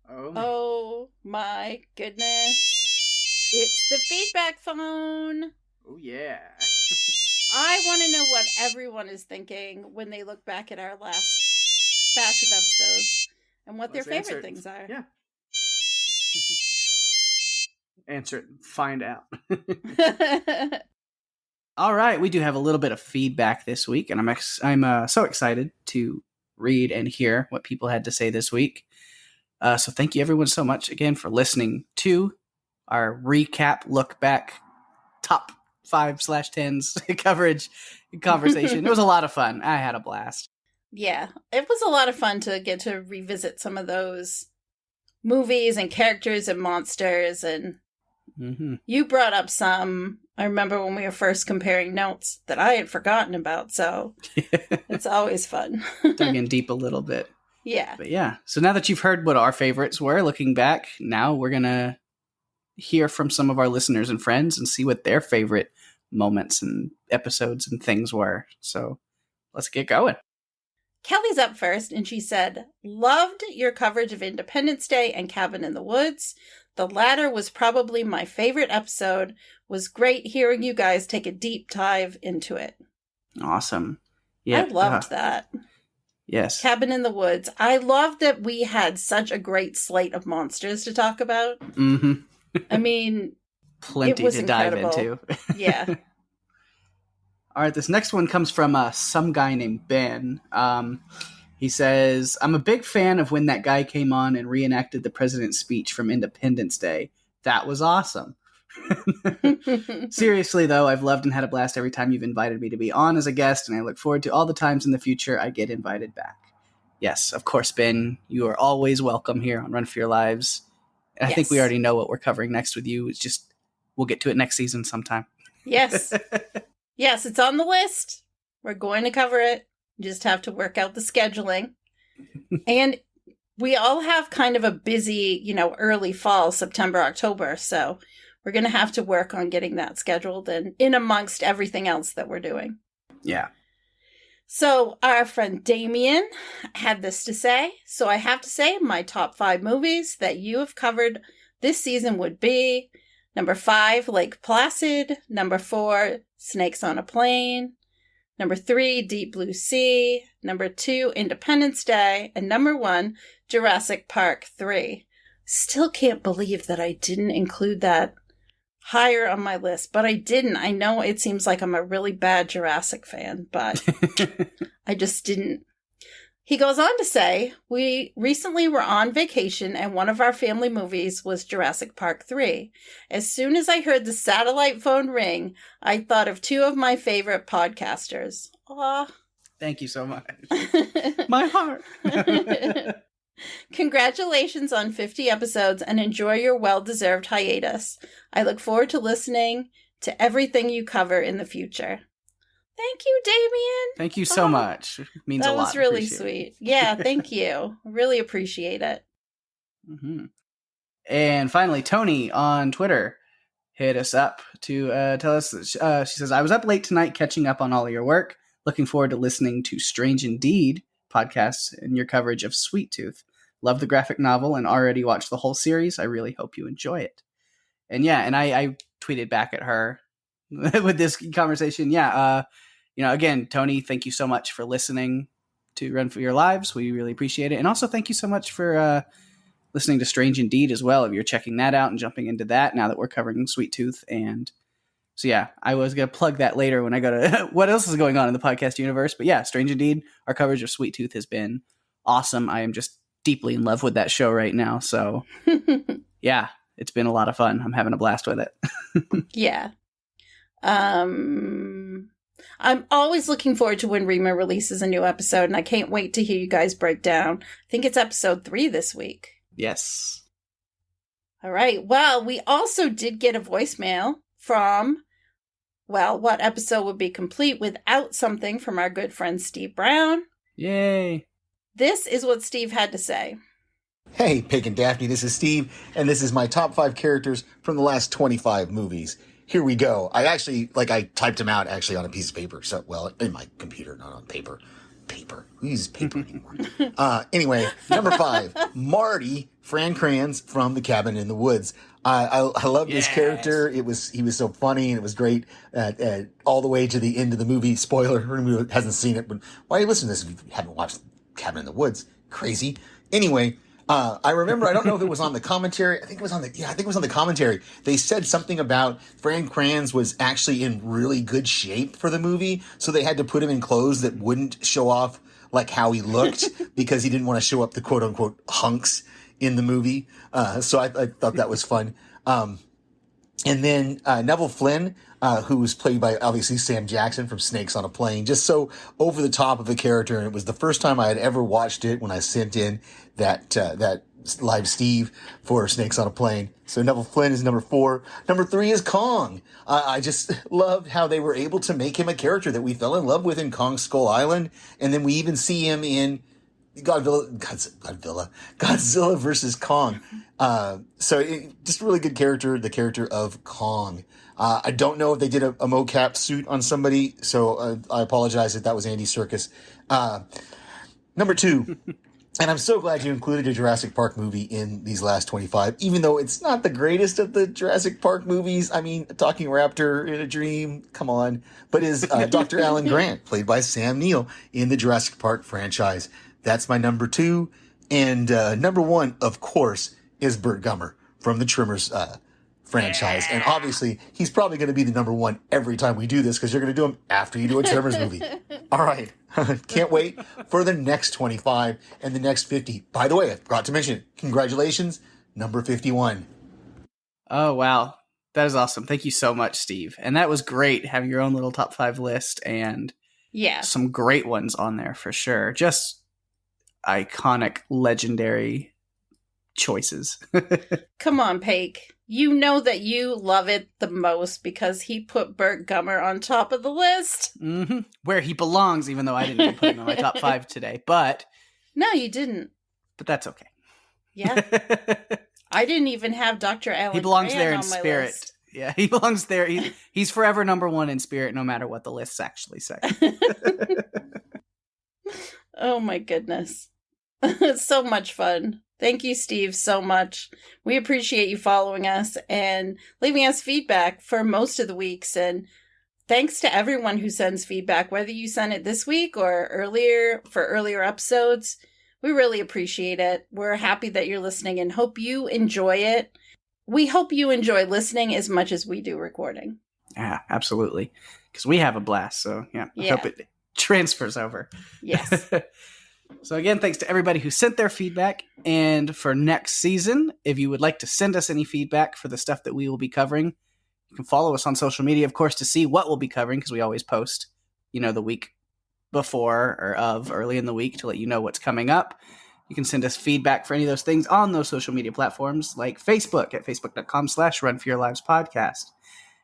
Oh my goodness. It's the feedback phone. Oh, yeah. I want to know what everyone is thinking when they look back at our last batch of episodes and what their favorite things are. Yeah. Answer it. Find out. All right, we do have a little bit of feedback this week, and I'm so excited to read and hear what people had to say this week. So thank you everyone so much again for listening to our recap, look back, top 5/10s coverage conversation. It was a lot of fun. I had a blast. Yeah, it was a lot of fun to get to revisit some of those movies and characters and monsters, and you brought up some. I remember when we were first comparing notes that I had forgotten about, so it's always fun. Dug in deep a little bit. Yeah. But yeah, so now that you've heard what our favorites were, looking back, now we're going to hear from some of our listeners and friends and see what their favorite moments and episodes and things were. So let's get going. Kelly's up first, and she said, loved your coverage of Independence Day and Cabin in the Woods. The latter was probably my favorite episode. Was great hearing you guys take a deep dive into it. Awesome. Yeah, I loved that. Yes. Cabin in the Woods. I loved that we had such a great slate of monsters to talk about. Mm-hmm. I mean, plenty to incredible. Dive into. Yeah. All right, this next one comes from some guy named Ben. He says, I'm a big fan of when that guy came on and reenacted the president's speech from Independence Day. That was awesome. Seriously, though, I've loved and had a blast every time you've invited me to be on as a guest, and I look forward to all the times in the future I get invited back. Yes, of course, Ben, you are always welcome here on Run for Your Lives. And I think we already know what we're covering next with you. It's just, we'll get to it next season sometime. Yes. Yes, it's on the list. We're going to cover it. You just have to work out the scheduling. And we all have kind of a busy, early fall, September, October. So we're going to have to work on getting that scheduled and in amongst everything else that we're doing. Yeah. So our friend Damien had this to say. So I have to say my top 5 movies that you have covered this season would be number 5, Lake Placid. Number 4, Snakes on a Plane. Number 3, Deep Blue Sea. Number 2, Independence Day. And number 1, Jurassic Park 3. Still can't believe that I didn't include that higher on my list, but I didn't. I know it seems like I'm a really bad Jurassic fan, but I just didn't. He goes on to say, we recently were on vacation and one of our family movies was Jurassic Park 3. As soon as I heard the satellite phone ring, I thought of 2 of my favorite podcasters. Aw. Thank you so much. My heart. Congratulations on 50 episodes and enjoy your well-deserved hiatus. I look forward to listening to everything you cover in the future. Thank you, Damien. Thank you so much. It means a lot. That was really sweet. Yeah, thank you. Really appreciate it. Mm-hmm. And finally, Tony on Twitter hit us up to tell us, she says, I was up late tonight catching up on all of your work. Looking forward to listening to Strange Indeed podcasts and your coverage of Sweet Tooth. Love the graphic novel and already watched the whole series. I really hope you enjoy it. And yeah, and I tweeted back at her with this conversation. Yeah, again, Tony, thank you so much for listening to Run for Your Lives. We really appreciate it. And also thank you so much for listening to Strange Indeed as well. If you're checking that out and jumping into that now that we're covering Sweet Tooth. And so yeah, I was going to plug that later when I go to what else is going on in the podcast universe. But yeah, Strange Indeed, our coverage of Sweet Tooth has been awesome. I am just deeply in love with that show right now. So yeah, it's been a lot of fun. I'm having a blast with it. Yeah. I'm always looking forward to when Rima releases a new episode, and I can't wait to hear you guys break down. I think it's episode 3 this week. Yes. All right. Well, we also did get a voicemail from, well, what episode would be complete without something from our good friend Steve Brown? Yay. This is what Steve had to say. Hey, Pake and Daphne, this is Steve, and this is my top 5 characters from the last 25 movies. Here we go. I typed them out actually on a piece of paper. So, well, in my computer, not on paper. Paper. Who uses paper anymore? Anyway, number 5, Marty Fran Kranz from The Cabin in the Woods. I love this character. He was so funny and it was great all the way to the end of the movie. Spoiler, who hasn't seen it, but why are you listening to this if you haven't watched Cabin in the Woods? Crazy. Anyway, I remember, I don't know if it was on the commentary. I think it was on the commentary. They said something about Fran Kranz was actually in really good shape for the movie. So they had to put him in clothes that wouldn't show off like how he looked because he didn't want to show up the quote unquote hunks in the movie. So I thought that was fun. And then, Neville Flynn, who was played by obviously Sam Jackson from Snakes on a Plane, just so over the top of a character. And it was the first time I had ever watched it when I sent in that live Steve for Snakes on a Plane. So Neville Flynn is number 4. Number 3 is Kong. I just loved how they were able to make him a character that we fell in love with in Kong Skull Island. And then we even see him in Godzilla versus Kong. Just a really good character, the character of Kong. I don't know if they did a mocap suit on somebody, so I apologize if that was Andy Serkis. Number 2, and I'm so glad you included a Jurassic Park movie in these last 25, even though it's not the greatest of the Jurassic Park movies. I mean, a talking raptor in a dream, come on. But is Dr. Alan Grant, played by Sam Neill in the Jurassic Park franchise. That's my number 2. And number 1, of course, is Burt Gummer from the Trimmers franchise. And obviously, he's probably going to be the number 1 every time we do this because you're going to do him after you do a Trimmers movie. All right. Can't wait for the next 25 and the next 50. By the way, I forgot to mention, congratulations, number 51. Oh, wow. That is awesome. Thank you so much, Steve. And that was great having your own little top 5 list and some great ones on there for sure. Just iconic, legendary choices. Come on, Pake. You know that you love it the most because he put Burt Gummer on top of the list. Mm-hmm. Where he belongs, even though I didn't even put him in my top 5 today. But no, you didn't. But that's okay. Yeah. I didn't even have Dr. Alan He belongs Grant there in on my spirit. list. Yeah, he belongs there. He's forever number 1 in spirit, no matter what the lists actually say. Oh my goodness. It's so much fun. Thank you, Steve, so much. We appreciate you following us and leaving us feedback for most of the weeks. And Thanks to everyone who sends feedback, whether you sent it this week or earlier for earlier episodes. We really appreciate it. We're happy that you're listening and hope you enjoy it. We hope you enjoy listening as much as we do recording. Yeah, absolutely. Because we have a blast. So, I hope it transfers over. Yes. So again, thanks to everybody who sent their feedback. And for next season, if you would like to send us any feedback for the stuff that we will be covering, you can follow us on social media, of course, to see what we'll be covering, because we always post, the week before or early in the week to let you know what's coming up. You can send us feedback for any of those things on those social media platforms like Facebook at facebook.com/runforyourlivespodcast.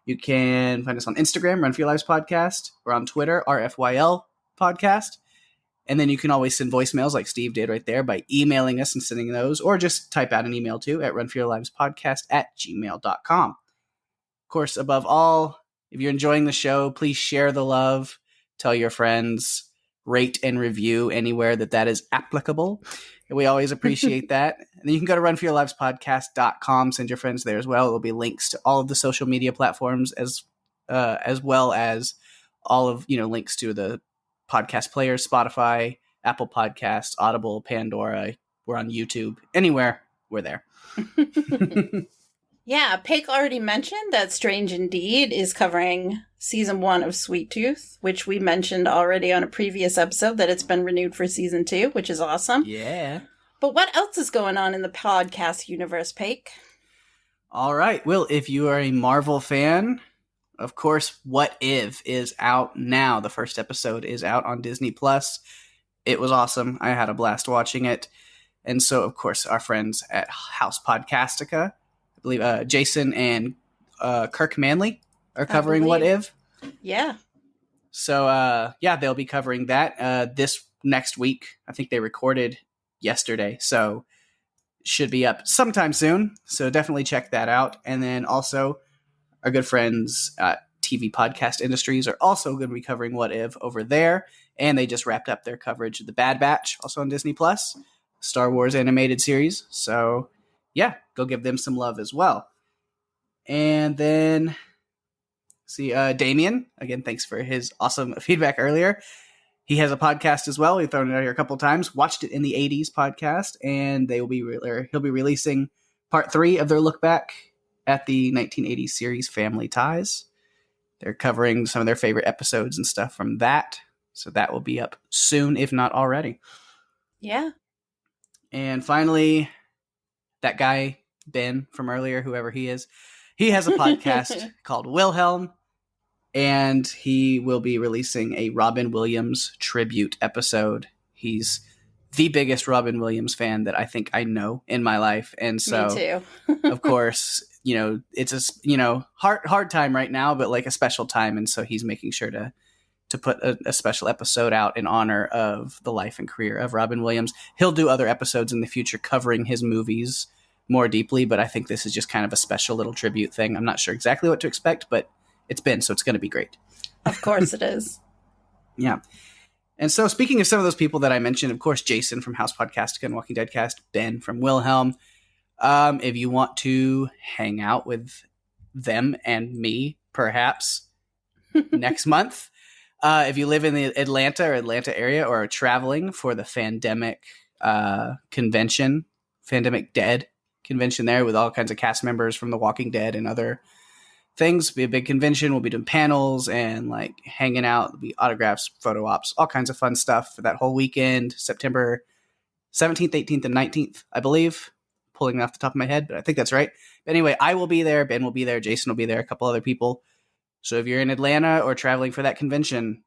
You can find us on Instagram, Run For Your Lives Podcast. We're on Twitter, RFYL Podcast. And then you can always send voicemails like Steve did right there by emailing us and sending those, or just type out an email too at runforyourlivespodcast@gmail.com. Of course, above all, if you're enjoying the show, please share the love, tell your friends, rate and review anywhere that is applicable. And we always appreciate that. And then you can go to runforyourlivespodcast.com, send your friends there as well. There'll be links to all of the social media platforms as well as all of, links to the podcast players, Spotify, Apple Podcasts, Audible, Pandora. We're on YouTube. Anywhere, we're there. Yeah, Pake already mentioned that Strange Indeed is covering season 1 of Sweet Tooth, which we mentioned already on a previous episode that it's been renewed for season 2, which is awesome. Yeah. But what else is going on in the podcast universe, Pake? All right. Well, if you are a Marvel fan, of course, What If is out now. The first episode is out on Disney+. It was awesome. I had a blast watching it. And so, of course, our friends at House Podcastica, I believe Jason and Kirk Manley are covering What If. Yeah. So, they'll be covering that this next week. I think they recorded yesterday, so should be up sometime soon. So definitely check that out. And then also, our good friends at TV Podcast Industries are also going to be covering What If over there. And they just wrapped up their coverage of The Bad Batch, also on Disney+, Star Wars animated series. So, yeah, go give them some love as well. And then, Damien, again, thanks for his awesome feedback earlier. He has a podcast as well. We've thrown it out here a couple times. Watched it in the 80s podcast, and he'll be releasing part 3 of their look back at the 1980s series Family Ties. They're covering some of their favorite episodes and stuff from that. So that will be up soon, if not already. Yeah. And finally, that guy, Ben, from earlier, whoever he is, he has a podcast called Wilhelm, and he will be releasing a Robin Williams tribute episode. He's the biggest Robin Williams fan that I think I know in my life. And so, me too. of course, it's a, hard time right now, but like a special time. And so he's making sure to put a special episode out in honor of the life and career of Robin Williams. He'll do other episodes in the future covering his movies more deeply, but I think this is just kind of a special little tribute thing. I'm not sure exactly what to expect, but it's been, so it's going to be great. Of course it is. Yeah. And so speaking of some of those people that I mentioned, of course, Jason from House Podcastica and Walking Dead Cast, Ben from Wilhelm. If you want to hang out with them and me, perhaps next month, if you live in the Atlanta area or are traveling for the Fandemic convention, Fandemic Dead convention there with all kinds of cast members from The Walking Dead and other things, be a big convention. We'll be doing panels and like hanging out. There'll be autographs, photo ops, all kinds of fun stuff for that whole weekend, September 17th, 18th, and 19th, I believe. Pulling it off the top of my head, but I think that's right. But anyway, I will be there. Ben will be there. Jason will be there. A couple other people. So if you're in Atlanta or traveling for that convention,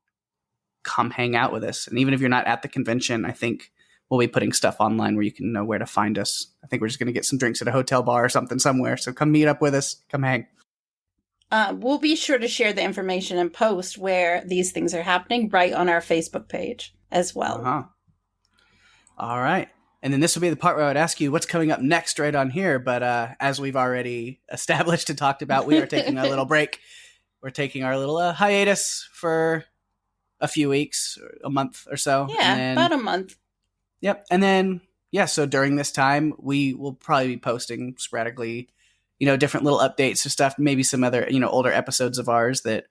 come hang out with us. And even if you're not at the convention, I think we'll be putting stuff online where you can know where to find us. I think we're just going to get some drinks at a hotel bar or something somewhere. So come meet up with us. Come hang. We'll be sure to share the information and post where these things are happening right on our Facebook page as well. Uh-huh. All right. And then this will be the part where I would ask you what's coming up next right on here. But as we've already established and talked about, we are taking a little break. We're taking our little hiatus for a few weeks, or a month or so. Yeah, about a month. Yep. And then, so during this time, we will probably be posting sporadically, different little updates or stuff, maybe some other, older episodes of ours that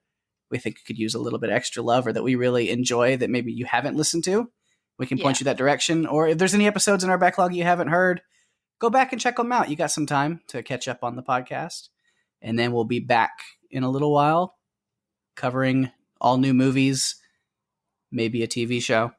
we think could use a little bit extra love or that we really enjoy that maybe you haven't listened to, we can point you that direction. Or if there's any episodes in our backlog you haven't heard, go back and check them out. You got some time to catch up on the podcast. And then we'll be back in a little while covering all new movies, maybe a TV show,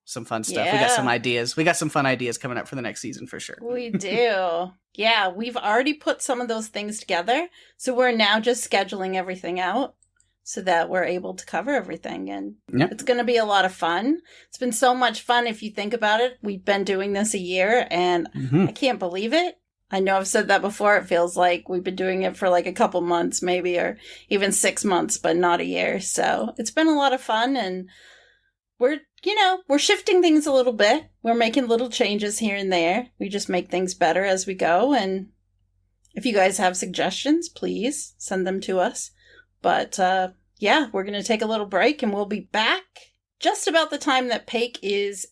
some fun stuff. We got some ideas. We got some fun ideas coming up for the next season for sure. We do. Yeah, we've already put some of those things together. So we're now just scheduling everything out so that we're able to cover everything. And it's going to be a lot of fun. It's been so much fun if you think about it. We've been doing this a year and I can't believe it. I know I've said that before. It feels like we've been doing it for like a couple months maybe, or even 6 months, but not a year. So it's been a lot of fun, and we're shifting things a little bit. We're making little changes here and there. We just make things better as we go. And if you guys have suggestions, please send them to us. But we're going to take a little break, and we'll be back just about the time that Pake is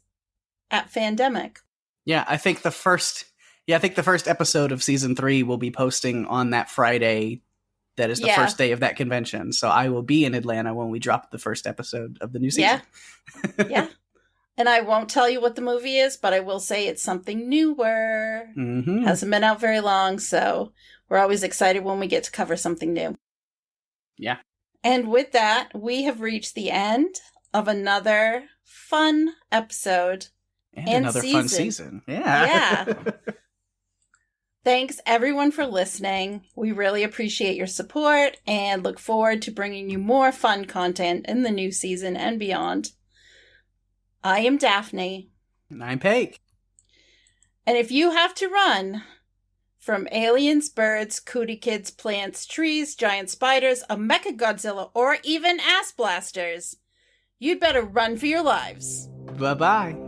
at Fandemic. Yeah, I think the first episode of season 3 will be posting on that Friday. That is the first day of that convention. So I will be in Atlanta when we drop the first episode of the new season. Yeah. And I won't tell you what the movie is, but I will say it's something newer. Hasn't been out very long, so we're always excited when we get to cover something new. Yeah. And with that, we have reached the end of another fun episode. And another fun season. Yeah. Thanks, everyone, for listening. We really appreciate your support and look forward to bringing you more fun content in the new season and beyond. I am Daphne. And I'm Pake. And if you have to run from aliens, birds, cootie kids, plants, trees, giant spiders, a mecha Godzilla, or even ass blasters, you'd better run for your lives. Bye-bye.